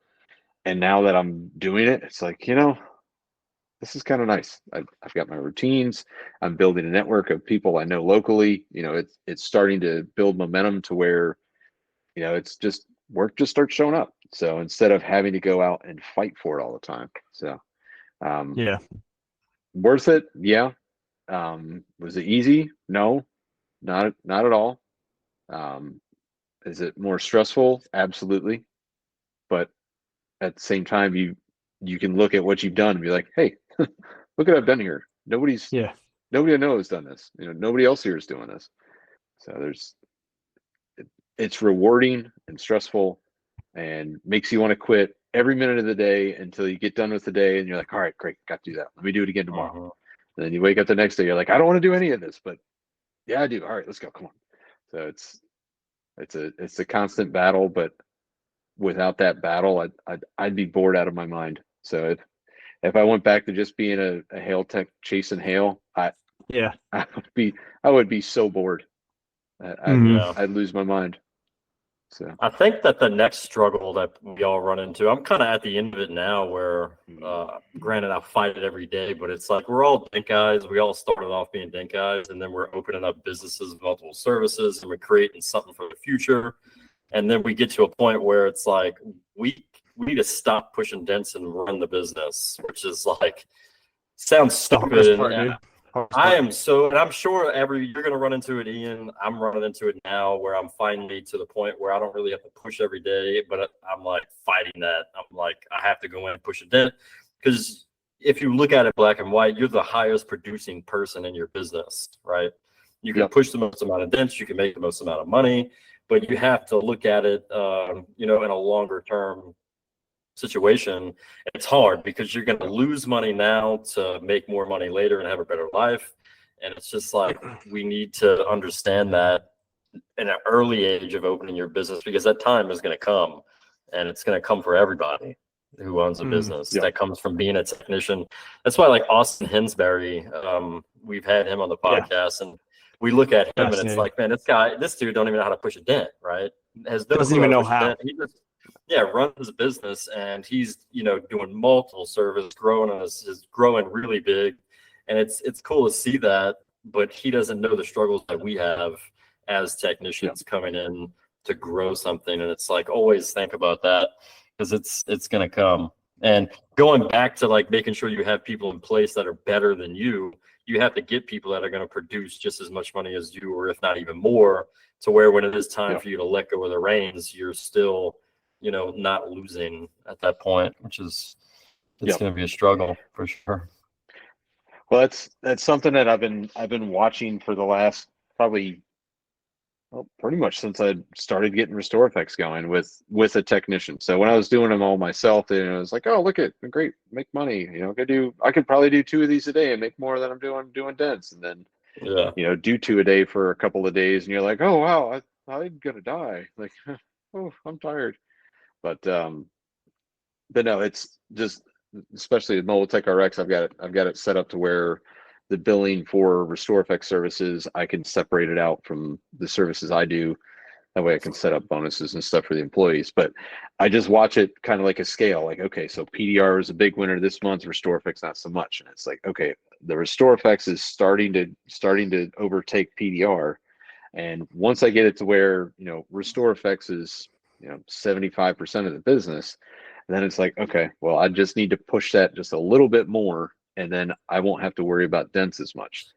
And now that I'm doing it, it's like, this is kind of nice. I've got my routines. I'm building a network of people I know locally. It's starting to build momentum to where, it's just work just starts showing up. So instead of having to go out and fight for it all the time. So Yeah. worth it. Yeah. Was it easy? No, not at all. Is it more stressful? Absolutely. But at the same time, you can look at what you've done and be like, hey, look what I've done here. Nobody I know has done this. Nobody else here is doing this. So it's rewarding and stressful and makes you want to quit every minute of the day until you get done with the day and you're like, all right, great, got to do that. Let me do it again tomorrow. And then you wake up the next day, you're like, I don't want to do any of this, but yeah, I do. All right, let's go. Come on. So it's a constant battle, but without that battle, I'd be bored out of my mind. So if I went back to just being a hail tech chasing hail, I would be so bored. I'd lose my mind. So I think that the next struggle that we all run into, I'm kind of at the end of it now where, granted, I fight it every day, but it's like we're all dent guys. We all started off being dent guys, and then we're opening up businesses with multiple services, and we're creating something for the future. And then we get to a point where it's like we need to stop pushing dents and run the business, which is like sounds stupid. I am so, and I'm sure you're going to run into it, Ian. I'm running into it now where I'm finally to the point where I don't really have to push every day, but I'm like fighting that. I'm like, I have to go in and push a dent because if you look at it black and white, you're the highest producing person in your business, right? You can push the most amount of dents, you can make the most amount of money, but you have to look at it, in a longer term situation. It's hard because you're going to lose money now to make more money later and have a better life. And it's just like we need to understand that in an early age of opening your business, because that time is going to come, and it's going to come for everybody who owns a business. That comes from being a technician. That's why, like Austin Hinsberry, we've had him on the podcast, and we look at him and it's like, man, this dude don't even know how to push a dent, right? Doesn't even know how. He just runs his business, and he's doing multiple services, growing really big, and it's cool to see that. But he doesn't know the struggles that we have as technicians coming in to grow something, and it's like always think about that because it's gonna come. And going back to like making sure you have people in place that are better than you have to get people that are going to produce just as much money as you, or if not even more, to where when it is time for you to let go of the reins, you're still not losing at that point, which is going to be a struggle for sure. Well, that's something that I've been watching for the last probably pretty much since I started getting RestorFX going with a technician. So when I was doing them all myself, it was like, oh, look at great, make money. I could probably do 2 of these a day and make more than I'm doing dents, and then do 2 a day for a couple of days, and you're like, oh wow, I'm gonna die. Like, oh, I'm tired. But no, it's just, especially with Mobile Tech RX, I've got it set up to where the billing for RestorFX services, I can separate it out from the services I do. That way I can set up bonuses and stuff for the employees. But I just watch it kind of like a scale. Like, okay, so PDR is a big winner this month, RestorFX not so much. And it's like, okay, the RestorFX is starting to overtake PDR. And once I get it to where, RestorFX is, 75% of the business, then it's like, okay, well, I just need to push that just a little bit more, and then I won't have to worry about dents as much.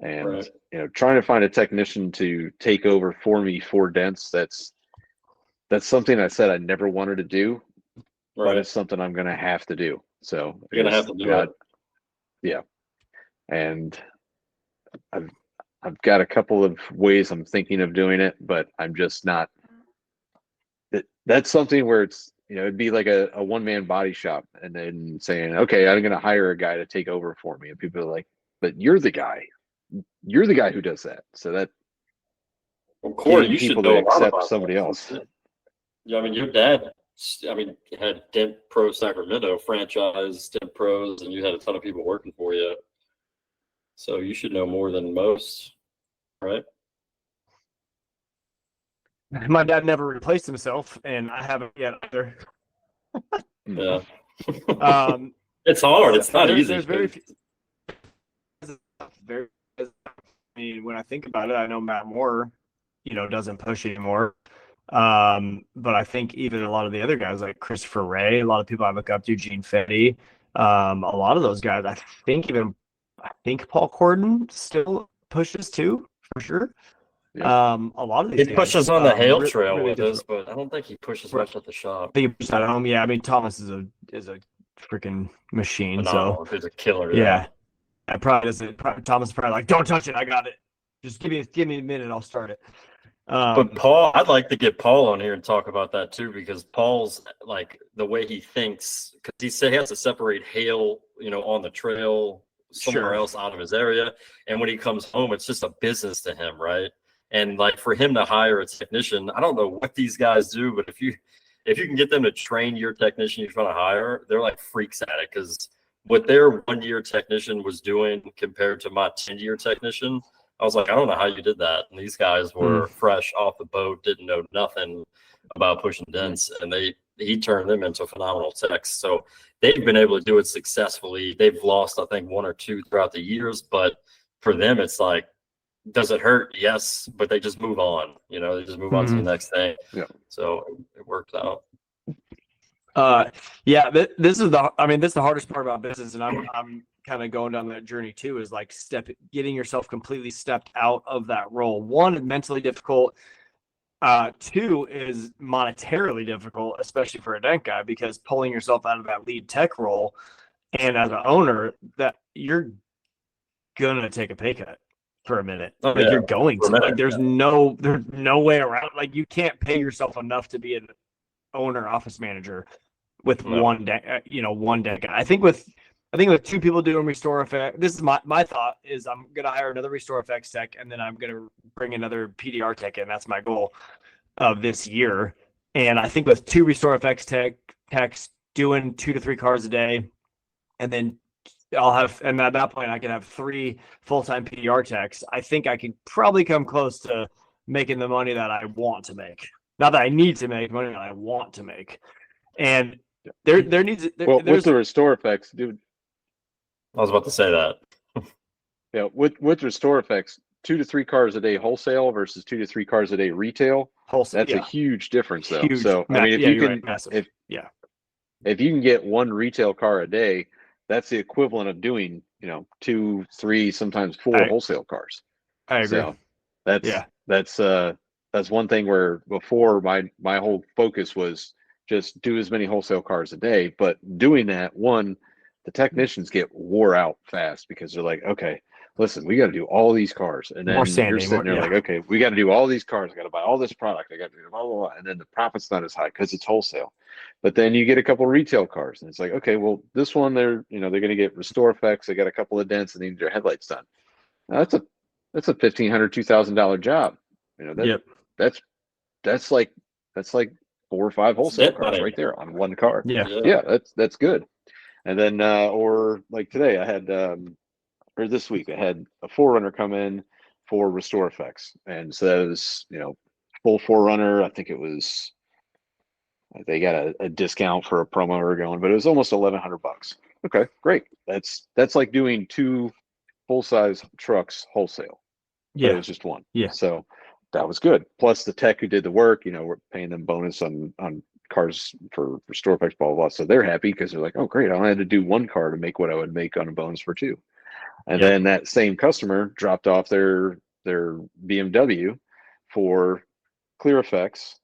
And Right. trying to find a technician to take over for me for dents, that's something I said I never wanted to do, but Right. it's something I'm going to have to do. So You're gonna have to do it. Yeah, and I've got a couple of ways I'm thinking of doing it, but I'm just not. That's something where it's it'd be like a one-man body shop, and then saying, okay, I'm going to hire a guy to take over for me, and people are like, but you're the guy who does that. So that Well, Corey, getting you should people know to a lot accept about somebody that. else. Yeah, I mean, your dad, had Dent Pro Sacramento franchise, Dent Pros, and you had a ton of people working for you. So you should know more than most, right? My dad never replaced himself, and I haven't yet either. Yeah. Um, It's hard. It's not easy. There's very few. I mean, when I think about it, I know Matt Moore, doesn't push anymore. But I think even a lot of the other guys like Christopher Ray, a lot of people I look up to, Gene Fetty, a lot of those guys, I think Paul Corden still pushes too, for sure. Yeah. A lot of these He guys, pushes on the hail really, trail really with us, different. but I don't think he pushes Right. much at the shop. I think he pushes at home. Yeah, I mean Thomas is a freaking machine. Phenomenal. So He's a killer. yeah, I probably doesn't. Thomas is probably like, don't touch it. I got it. Just give me a minute. I'll start it. But Paul, I'd like to get Paul on here and talk about that too, because Paul's like the way he thinks, because he has to separate hail, on the trail somewhere Sure. else out of his area. And when he comes home, it's just a business to him, right? And like for him to hire a technician, I don't know what these guys do, but if you can get them to train your technician you're trying to hire, they're like freaks at it, because what their 1 year technician was doing compared to my 10-year technician, I was like, I don't know how you did that. And these guys were fresh off the boat, didn't know nothing about pushing dents, and he turned them into phenomenal techs. So they've been able to do it successfully. They've lost, I think, 1 or 2 throughout the years, but for them, it's like, does it hurt? Yes, but they just move on. They just move on to the next thing. Yeah. So it worked out. Yeah, this is the hardest part about business, and I'm kind of going down that journey too, is like getting yourself completely stepped out of that role. One, mentally difficult. Two is monetarily difficult, especially for a dent guy, because pulling yourself out of that lead tech role, and as an owner, that you're gonna take a pay cut for a minute. Oh, like yeah, you're going for a to. minute, Like there's no way around. Like you can't pay yourself enough to be an owner, office manager with No. one dent guy. I think with 2 people doing RestorFX, this is my thought is I'm gonna hire another RestorFX tech, and then I'm gonna bring another PDR tech in. That's my goal of this year. And I think with 2 RestorFX techs doing 2 to 3 cars a day, and then and at that point I can have 3 full-time PDR techs. I think I can probably come close to making the money that I want to make. Not that I need to make money, that I want to make. And with the RestorFX, dude. I was about to say that. Yeah, with RestorFX, 2 to 3 cars a day wholesale versus 2 to 3 cars a day retail. Wholesale, that's a huge difference, though. Huge. So I mean, if you can, massive. if you can get 1 retail car a day, that's the equivalent of doing 2, 3, sometimes 4 wholesale cars. I agree. So that's one thing where before my whole focus was just do as many wholesale cars a day, but doing that, the technicians get wore out fast, because they're like, okay, listen, we got to do all these cars, and then you're sitting there like, okay, we got to do all these cars, I got to buy all this product, I got to do blah blah blah, and then the profit's not as high because it's wholesale. But then you get a couple of retail cars, and it's like, okay, well, this one they're going to get RestorFX, they got a couple of dents, and they need their headlights done. Now, that's a $1,500, $2,000 job. That's like 4 or 5 wholesale cars right there on 1 car. Yeah, that's good. And then or like today I had or this week I had a 4Runner come in for RestorFX, and so that was full Forerunner. I think it was, they got a discount for a promo we were going, but it was almost $1,100. Okay, great. That's like doing 2 full-size trucks wholesale, but it Yeah. was just one. Yeah. So that was good. Plus the tech who did the work, we're paying them bonus on cars for StoreFX, blah, blah, blah. So they're happy because they're like, oh, great. I only had to do 1 car to make what I would make on a bonus for 2. And Yep. then that same customer dropped off their BMW for ClearFX,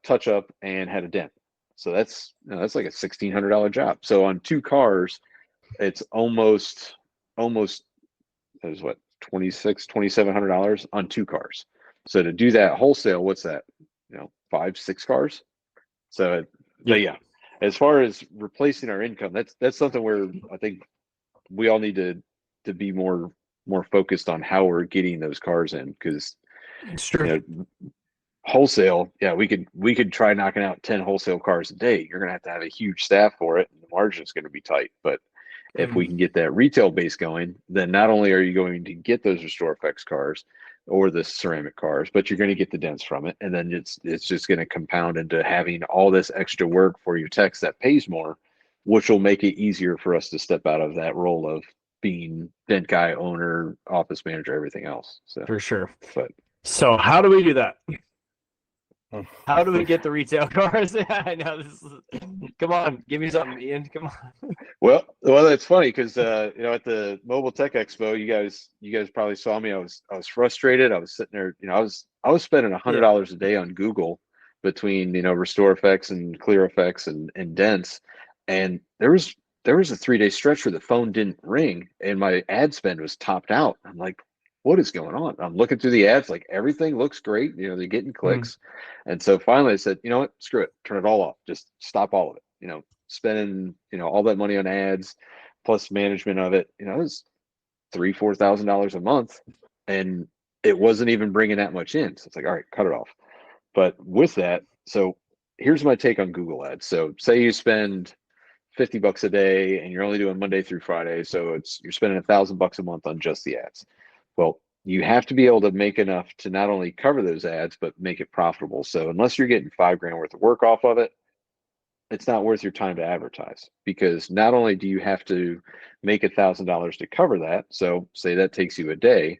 touch up, and had a dent. So that's like a $1,600 job. So on 2 cars, it's almost it was what, $2,700 on 2 cars. So to do that wholesale, what's that? 5, 6 cars. So, but yeah, as far as replacing our income, that's something where I think we all need to be more focused on how we're getting those cars in, because It's true. wholesale, yeah, we could try knocking out 10 wholesale cars a day. You're gonna have to have a huge staff for it, and the margin's going to be tight. But if we can get that retail base going, then not only are you going to get those RestorFX cars or the ceramic cars, but you're going to get the dents from it, and then it's just going to compound into having all this extra work for your techs that pays more, which will make it easier for us to step out of that role of being dent guy, owner, office manager, everything else. So For sure. but So how do we do that? How do we get the retail cars? I know this is. Come on, give me something, Ian. Come on. Well, that's funny because at the Mobile Tech Expo, you guys probably saw me. I was frustrated. I was sitting there. I was spending $100 a day on Google between RestorFX and ClearFX and Dents, and there was a 3-day stretch where the phone didn't ring and my ad spend was topped out. I'm like, what is going on? I'm looking through the ads, like everything looks great. They're getting clicks. And so finally I said, you know what, screw it. Turn it all off. Just stop all of it. Spending, all that money on ads plus management of it, it was $3,000-4,000 a month. And it wasn't even bringing that much in. So it's like, all right, cut it off. But with that, so here's my take on Google ads. So say you spend $50 a day and you're only doing Monday through Friday. So you're spending $1,000 a month on just the ads. Well, you have to be able to make enough to not only cover those ads, but make it profitable. So unless you're getting $5,000 worth of work off of it, it's not worth your time to advertise, because not only do you have to make $1,000 to cover that. So say that takes you a day,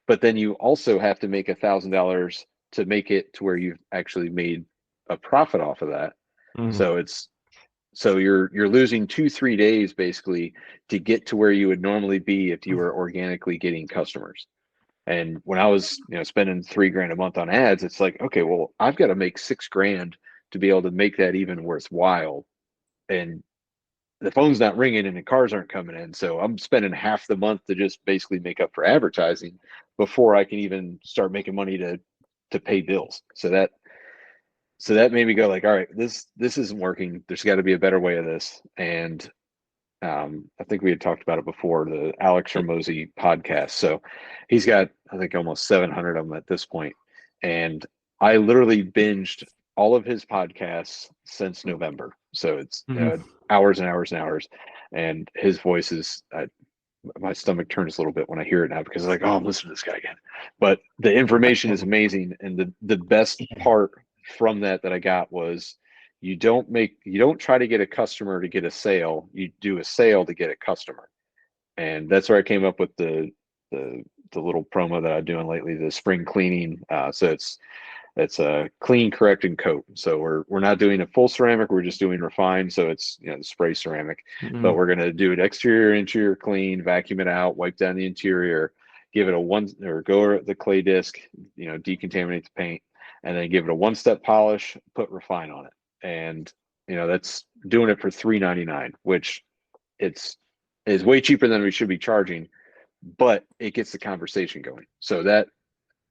but then you also have to make $1,000 to make it to where you've actually made a profit off of that. So you're losing 2-3 days basically to get to where you would normally be if you were organically getting customers. And when I was spending $3,000 a month on ads, it's like, okay, well, I've got to make $6,000 to be able to make that even worthwhile. And the phone's not ringing and the cars aren't coming in. So I'm spending half the month to just basically make up for advertising before I can even start making money to pay bills. So that made me go like, all right, this isn't working. There's got to be a better way of this. And I think we had talked about it before, the Alex Hormozy podcast. So he's got, I think, almost 700 of them at this point. And I literally binged all of his podcasts since November. So it's hours and hours and hours. And his voice is, my stomach turns a little bit when I hear it now, because it's like, oh, I'm listening to this guy again. But the information is amazing. And the best part from that I got was, you don't try to get a customer to get a sale. You do a sale to get a customer. And that's where I came up with the little promo that I'm doing lately, the spring cleaning. So it's a clean, correct, and coat. So we're not doing a full ceramic. We're just doing refined. So it's the spray ceramic, but we're going to do an exterior, interior clean, vacuum it out, wipe down the interior, give it go the clay disc, decontaminate the paint, and then give it a 1-step polish, put refine on it. And that's doing it for $3.99, which is way cheaper than we should be charging, but it gets the conversation going. So that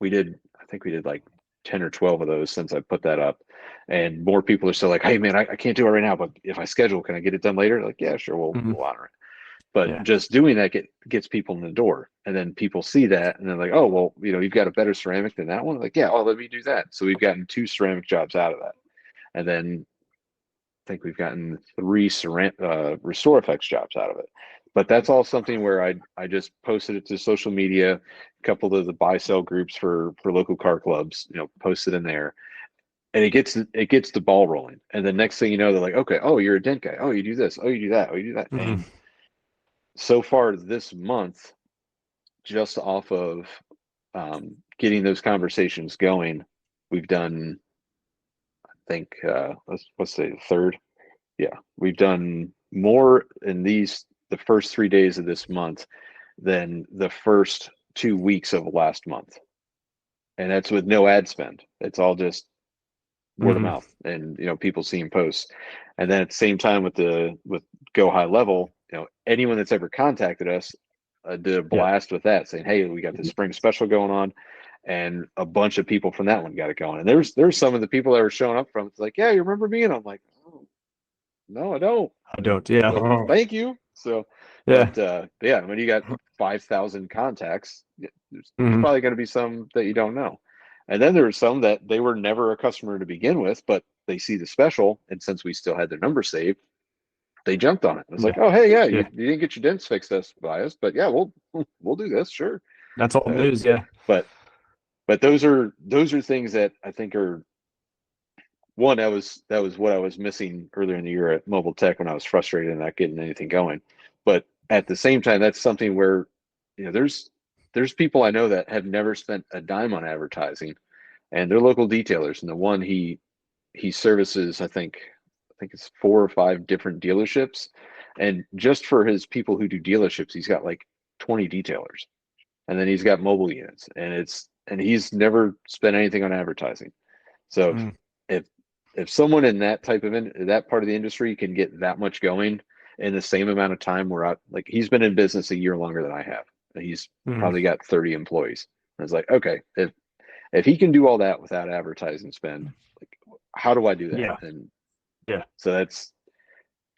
I think we did like 10 or 12 of those since I put that up, and more people are still like, hey man, I can't do it right now, but if I schedule, can I get it done later? Like, yeah, sure, we'll honor it. But just doing that gets people in the door, and then people see that and they're like, oh, well, you've got a better ceramic than that one. Like, yeah, let me do that. So we've gotten 2 ceramic jobs out of that. And then I think we've gotten 3 RestorFX jobs out of it. but that's all something where I just posted it to social media, a couple of the buy sell groups for local car clubs, posted in there, and it gets the ball rolling. And the next thing you know, they're like, okay, oh, you're a dent guy. Oh, you do this. Oh, you do that. Oh, you do that. Mhm. And so far this month, just off of getting those conversations going, we've done, I think, let's say the third. Yeah, we've done more in the first 3 days of this month than the first 2 weeks of last month. And that's with no ad spend. It's all just word of Mhm. mouth and people seeing posts. And then at the same time with Go High Level, anyone that's ever contacted us did a blast with that, saying, hey, we got the spring special going on, and a bunch of people from that one got it going. And there's some of the people that were showing up from, it's like, yeah, you remember me? And I'm like, oh, no, I don't. I don't. Yeah. But thank you. So, Yeah. but yeah, when you got 5,000 contacts, there's Mhm. probably going to be some that you don't know. And then there were some that they were never a customer to begin with, but they see the special, and since we still had their number saved, they jumped on it. It was like, oh, hey, yeah, you didn't get your dents fixed by us, but yeah, we'll do this, sure. That's all news. Yeah. But those are things that I think are one, that was what I was missing earlier in the year at Mobile Tech when I was frustrated and not getting anything going. But at the same time, that's something where there's people I know that have never spent a dime on advertising, and they're local detailers. And the one he services, I think it's 4 or 5 different dealerships, and just for his people who do dealerships, he's got like 20 detailers, and then he's got mobile units, and he's never spent anything on advertising. So Mhm. if someone in that type of that part of the industry can get that much going in the same amount of time, like he's been in business a year longer than I have, and he's Mhm. probably got 30 employees. And it's like, okay, if he can do all that without advertising spend, like, how do I do that? Yeah. And Yeah. so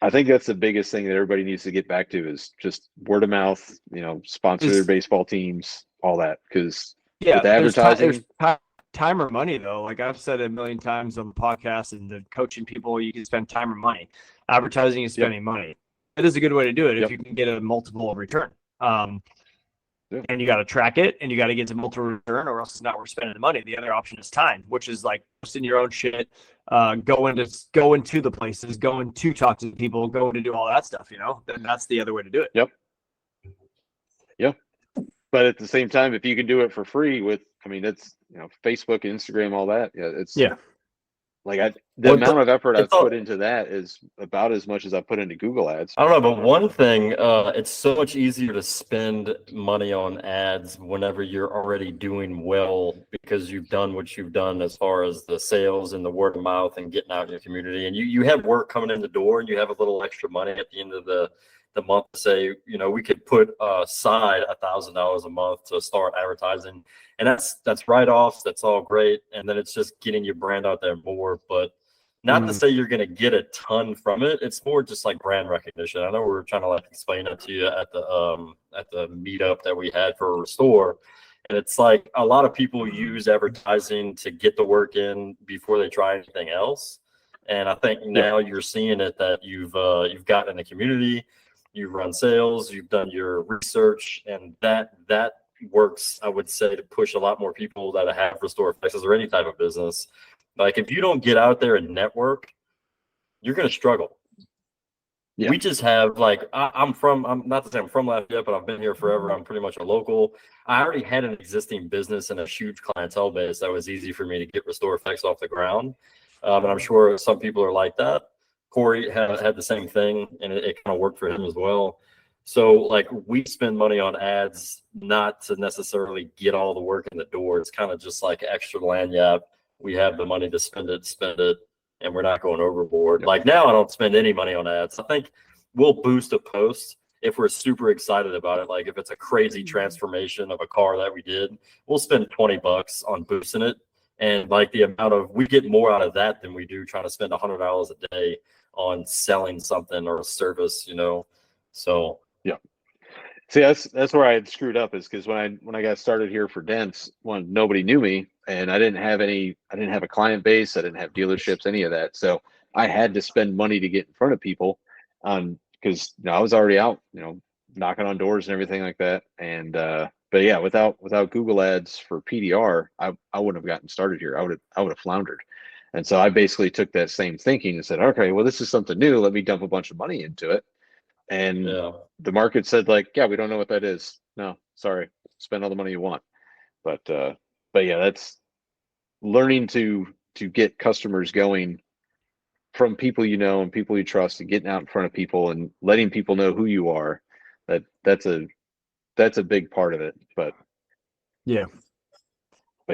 I think that's the biggest thing that everybody needs to get back to, is just word of mouth, sponsor their baseball teams, all that. Because with advertising, there's time or money though. Like I've said a million times on the podcast and the coaching people, you can spend time or money. Advertising is spending money. It is a good way to do it if you can get a multiple return. And you got to track it, and you got to get to multiple return, or else it's not worth spending the money. The other option is time, which is like posting your own shit, going to the places, going to talk to people, going to do all that stuff. Then that's the other way to do it. Yep. But at the same time, if you can do it for free that's Facebook, Instagram, all that. Yeah, like the amount of effort I've put into that is about as much as I put into Google ads. I don't know, but one thing, it's so much easier to spend money on ads whenever you're already doing well, because you've done what you've done as far as the sales and the word of mouth and getting out in your community, and you have work coming in the door, and you have a little extra money at the end of the month to say, we could put aside $1,000 a month to start advertising, and that's write-offs. That's all great, and then it's just getting your brand out there more. But not to say you're going to get a ton from it. It's more just like brand recognition. I know we were trying to explain it to you at the meetup that we had for Restore, and it's like a lot of people use advertising to get the work in before they try anything else. And I think now you're seeing it, that you've gotten in the community, you've run sales, you've done your research, and that works, I would say, to push a lot more people that have RestorFXs or any type of business. Like if you don't get out there and network, you're going to struggle. Yeah. We just have I'm not to say I'm from Lafayette, but I've been here forever. I'm pretty much a local. I already had an existing business and a huge clientele base that was easy for me to get RestorFX off the ground. And I'm sure some people are like that. Corey had the same thing, and it kind of worked for him as well. So we spend money on ads not to necessarily get all the work in the door. It's kind of just like extra lanyard. We have the money to spend it, and we're not going overboard. Now I don't spend any money on ads. I think we'll boost a post if we're super excited about it. Like if it's a crazy transformation of a car that we did, we'll spend $20 on boosting it. And the amount of, we get more out of that than we do trying to spend $100 a day on selling something or a service, So yeah. See, that's where I had screwed up, is because when I got started here for dents, nobody knew me, and I didn't have a client base, I didn't have dealerships, any of that. So I had to spend money to get in front of people, because I was already out, knocking on doors and everything like that. And but yeah, without Google Ads for PDR, I wouldn't have gotten started here. I would have floundered. And so I basically took that same thinking and said, okay, well, this is something new. Let me dump a bunch of money into it. And the market said, like, yeah, we don't know what that is. No, sorry, spend all the money you want. But yeah, that's learning to get customers going from people you know and people you trust, and getting out in front of people and letting people know who you are. That's a big part of it. But yeah.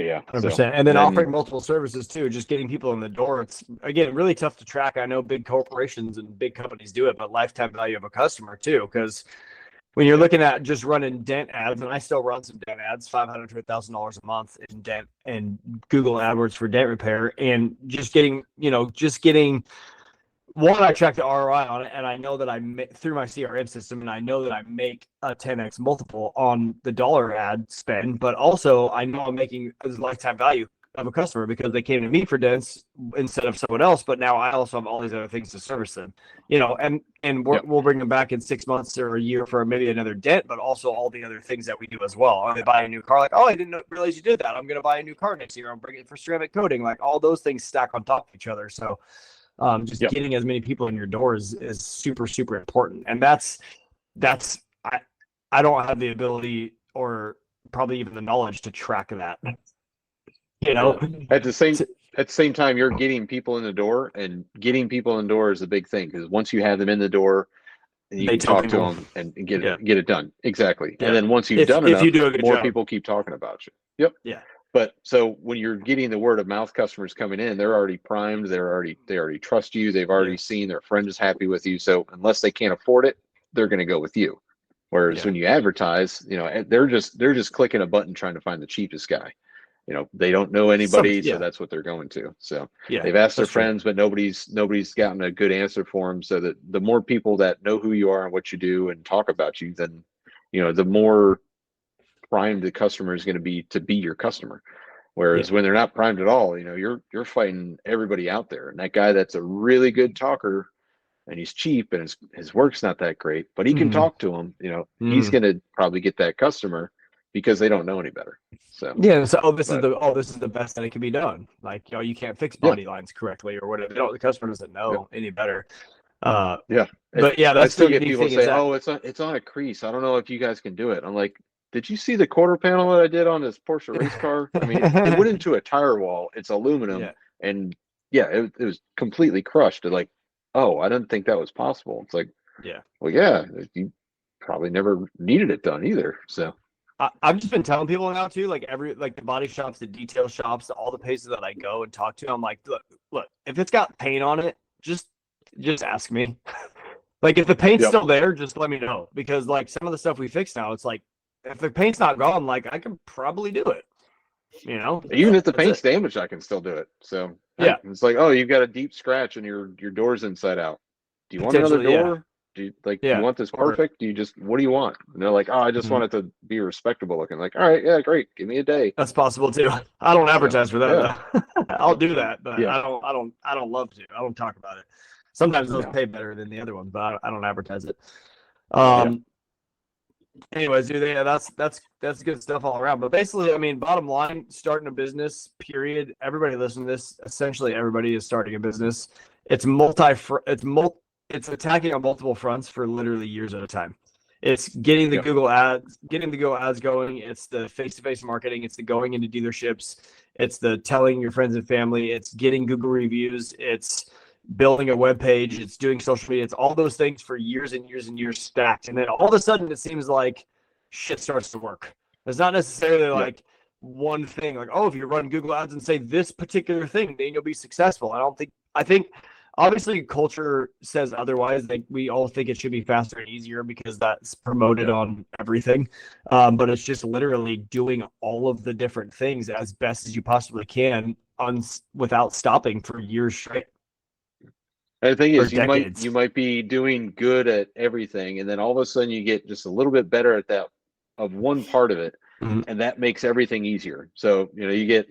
yeah, 100%. And then offering multiple services too, just getting people in the door. It's, again, really tough to track. I know big corporations and big companies do it, but lifetime value of a customer too, because when you're looking at just running dent ads, and I still run some dent ads, $500 to $1,000 a month in dent and Google AdWords for dent repair, and just getting one, I check the ROI on it, and I know that through my CRM system, and I know that I make a 10x multiple on the dollar ad spend, but also I know I'm making a lifetime value of a customer because they came to me for dents instead of someone else. But now I also have all these other things to service them, and we'll bring them back in 6 months or a year for maybe another dent, but also all the other things that we do as well. Or they buy a new car, like, oh, I didn't realize you did that. I'm going to buy a new car next year. I'm bringing it for ceramic coating. Like, all those things stack on top of each other. So getting as many people in your doors is super, super important. And that's I don't have the ability or probably even the knowledge to track that. At the same time, you're getting people in the door, and getting people in the door is a big thing, because once you have them in the door, and you can talk to them and get it done. Exactly. Yeah. And then once you've done enough, more people keep talking about you. Yep. Yeah. But so when you're getting the word of mouth customers coming in, they're already primed. They already trust you. They've already seen their friend is happy with you. So unless they can't afford it, they're going to go with you. Whereas when you advertise, they're just clicking a button trying to find the cheapest guy. They don't know anybody, so that's what they're going to. So they've asked their friends, but nobody's gotten a good answer for them. So that the more people that know who you are and what you do and talk about you, then the more primed the customer is going to be your customer. Whereas when they're not primed at all, you're fighting everybody out there. And that guy that's a really good talker and he's cheap and his work's not that great, but he can talk to him, he's going to probably get that customer because they don't know any better. So this is the best that it can be done. Like, you can't fix body lines correctly or whatever. The customer doesn't know any better. But that's I still get people say, "Oh, it's on a crease. I don't know if you guys can do it." I'm like, did you see the quarter panel that I did on this Porsche race car? I mean, it went into a tire wall. It's aluminum, and it was completely crushed. Like, oh, I didn't think that was possible. It's like, you probably never needed it done either. So I've just been telling people now too, like the body shops, the detail shops, all the places that I go and talk to, I'm like, look, if it's got paint on it, just ask me. Like, if the paint's still there, just let me know, because like some of the stuff we fix now, it's like, if the paint's not gone, like, I can probably do it. Even if the paint's damaged, I can still do it. So it's like, oh, you've got a deep scratch and your door's inside out. Do you want another door? Do you want this perfect? What do you want? And they're like, oh, I just want it to be respectable looking. Like, all right, yeah, great. Give me a day. That's possible too. I don't advertise for that. Though. I'll do that, but I don't love to. I don't talk about it. Sometimes those pay better than the other ones, but I don't advertise it. Anyways, dude, that's good stuff all around. But basically, I mean, bottom line, starting a business, period. Everybody listening to this, essentially everybody is starting a business. It's attacking on multiple fronts for literally years at a time. It's getting the Google ads, going. It's the face-to-face marketing. It's the going into dealerships. It's the telling your friends and family. It's getting Google reviews. It's building a web page. It's doing social media. It's all those things for years and years and years stacked. And then all of a sudden it seems like shit starts to work. It's not necessarily like one thing, like, oh, if you run Google ads and say this particular thing, then you'll be successful. I think obviously culture says otherwise. Like, we all think it should be faster and easier because that's promoted on everything. But it's just literally doing all of the different things as best as you possibly can without stopping for years straight. And the thing is, you might be doing good at everything, and then all of a sudden you get just a little bit better at that of one part of it, and that makes everything easier. So you get,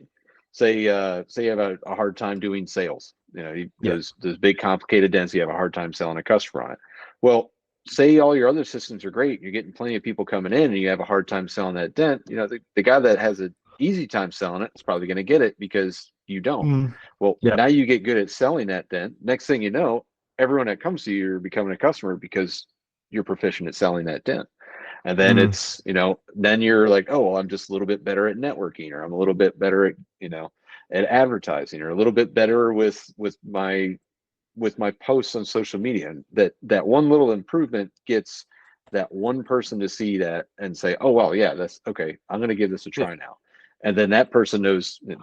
say you have a hard time doing sales. Those big complicated dents, you have a hard time selling a customer on it. Well, say all your other systems are great, you're getting plenty of people coming in, and you have a hard time selling that dent. The guy that has an easy time selling it is probably going to get it because you don't. Mm. Well, Yeah. now you get good at selling that dent. Next thing you know, everyone that comes to you, you're becoming a customer because you're proficient at selling that dent. And then it's, then you're like, oh, well, I'm just a little bit better at networking, or I'm a little bit better at, at advertising, or a little bit better with my posts on social media. And that one little improvement gets that one person to see that and say, oh, well, yeah, that's okay. I'm going to give this a try now. And then that person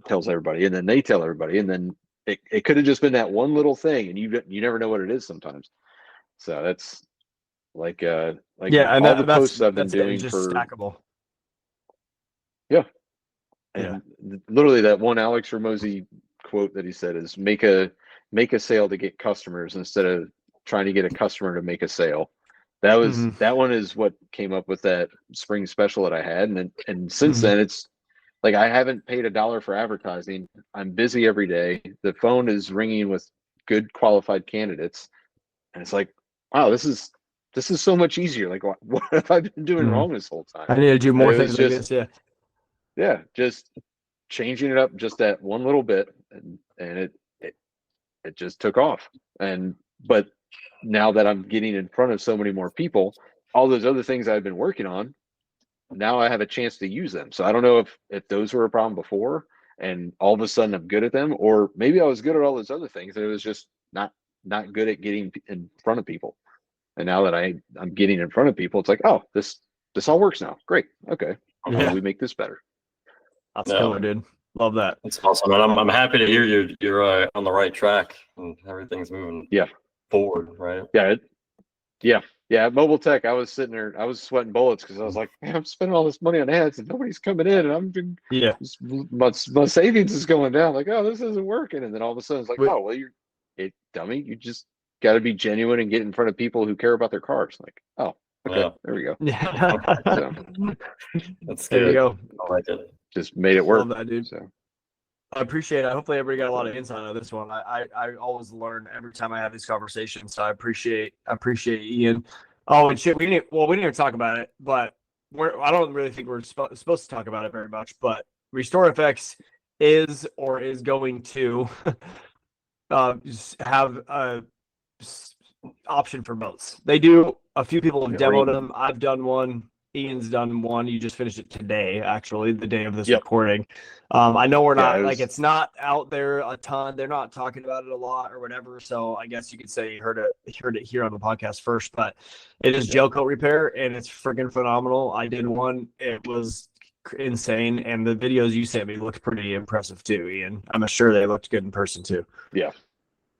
tells everybody, and then they tell everybody. And then it could have just been that one little thing, and you never know what it is sometimes. So that's like and all the posts I've been doing just for stackable. Yeah. And literally that one Alex Ramosi quote that he said is make a sale to get customers instead of trying to get a customer to make a sale. That was that one is what came up with that spring special that I had. And since then it's like I haven't paid $1 for advertising. I'm busy every day. The phone is ringing with good qualified candidates. And it's like, wow, this is so much easier. Like what have I been doing wrong this whole time? I need to do more things like this. Yeah, just changing it up just that one little bit, and it just took off. But now that I'm getting in front of so many more people, all those other things I've been working on, now I have a chance to use them. So I don't know if those were a problem before, and all of a sudden I'm good at them, or maybe I was good at all those other things, and it was just not good at getting in front of people. And now that I'm getting in front of people, it's like, oh, this all works now. Great. Okay. How do we make this better? That's killer, dude. Love that. That's awesome, and I'm happy to hear you're on the right track and everything's moving forward, right? Yeah. At Mobile Tech, I was sitting there, I was sweating bullets because I was like, man, I'm spending all this money on ads and nobody's coming in, and my savings is going down. Like, oh, this isn't working. And then all of a sudden it's like, oh, well, you're dummy. You just got to be genuine and get in front of people who care about their cars. Like, oh, okay, there we go. Yeah, so, that's there good. you go. I like it. Just made it work. Love that, dude. So. I appreciate it. Hopefully everybody got a lot of insight on this one. I always learn every time I have these conversations. So I appreciate Ian. Oh, and shit, we didn't even talk about it, but I don't really think we're supposed to talk about it very much, but RestorFX is going to have a option for boats. They do. A few people have demoed them. I've done one. Ian's done one. You just finished it today, actually, the day of this recording. I know we're not it's not out there a ton. They're not talking about it a lot or whatever. So I guess you could say you heard it here on the podcast first. But it is gel coat repair, and it's freaking phenomenal. I did one. It was insane, and the videos you sent me looked pretty impressive too, Ian. I'm sure they looked good in person too. Yeah.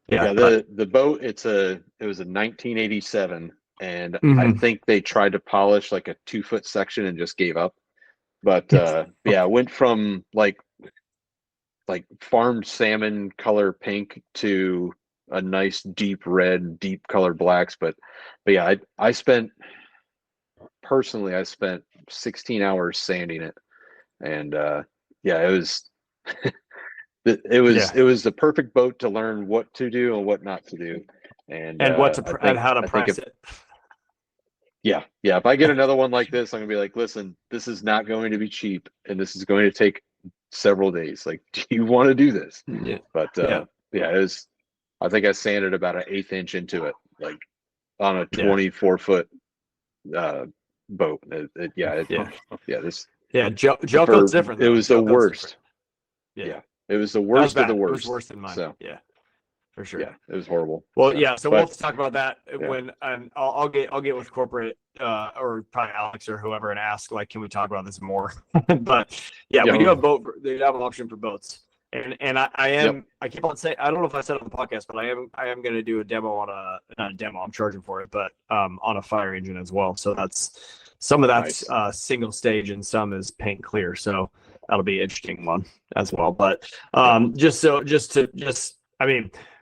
The boat. It was a 1987. And I think they tried to polish like a 2-foot section and just gave up. But it went from like farmed salmon color pink to a nice deep red, deep color blacks. But yeah, I spent 16 hours sanding it, and it was it was the perfect boat to learn what to do and what not to do, and how to press it. Yeah. If I get another one like this, I'm gonna be like, listen, this is not going to be cheap, and this is going to take several days. Like, do you want to do this? Yeah. But it was. I think I sanded about an 1/8 inch into it, like on a 24-foot boat. Gel coat's different. It was the worst. Yeah, it was the worst of the worst. It was worse than mine. So. Yeah. For sure. Yeah, it was horrible. Well, so we'll have to talk about that when I'll get with corporate or probably Alex or whoever and ask, like, can we talk about this more? But we do have they have an option for boats. And I keep on saying, I don't know if I said it on the podcast, but I am going to do a demo on not a demo, I'm charging for it, but on a fire engine as well. So that's some of that's single stage and some is paint clear. So that'll be an interesting one as well. But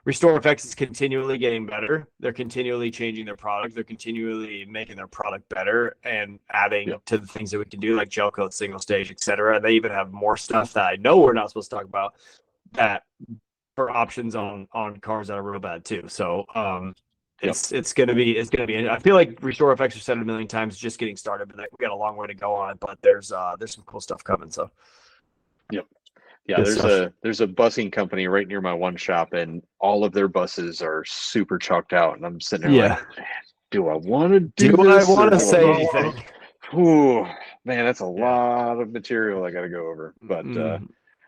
RestorFX is continually getting better. They're continually changing their product. They're continually making their product better and adding to the things that we can do, like gel coat, single stage, etc. They even have more stuff that I know we're not supposed to talk about that for options on cars that are real bad too. So it's gonna be. I feel like RestorFX have said it a million times, just getting started, but we got a long way to go on it. But there's some cool stuff coming. So. Yep. Yeah, Good stuff. there's a busing company right near my one shop, and all of their buses are super chalked out, and I'm sitting there like, do I want to do this? I want to say anything? Ooh, man, that's a lot of material I got to go over. But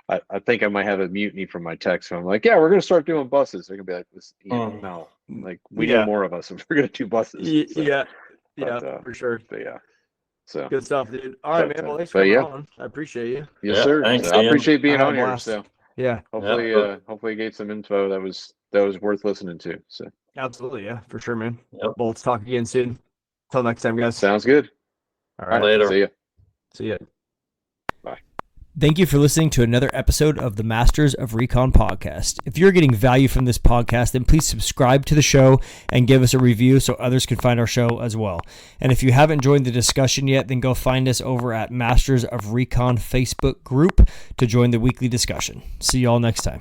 I think I might have a mutiny from my text. So I'm like, yeah, we're going to start doing buses. They're going to be like, this, no, like we need more of us if we're going to do buses. So, for sure. But yeah. So good stuff, dude. All right, man. Well, thanks for coming on. I appreciate you. Yes, sir. Thanks, I appreciate being on here. So yeah, hopefully you gave some info that was worth listening to. So absolutely, yeah, for sure, man. Yep. Well, let's talk again soon. Till next time, guys. Sounds good. All right, later. See ya. Bye. Thank you for listening to another episode of the Masters of Recon podcast. If you're getting value from this podcast, then please subscribe to the show and give us a review so others can find our show as well. And if you haven't joined the discussion yet, then go find us over at Masters of Recon Facebook group to join the weekly discussion. See you all next time.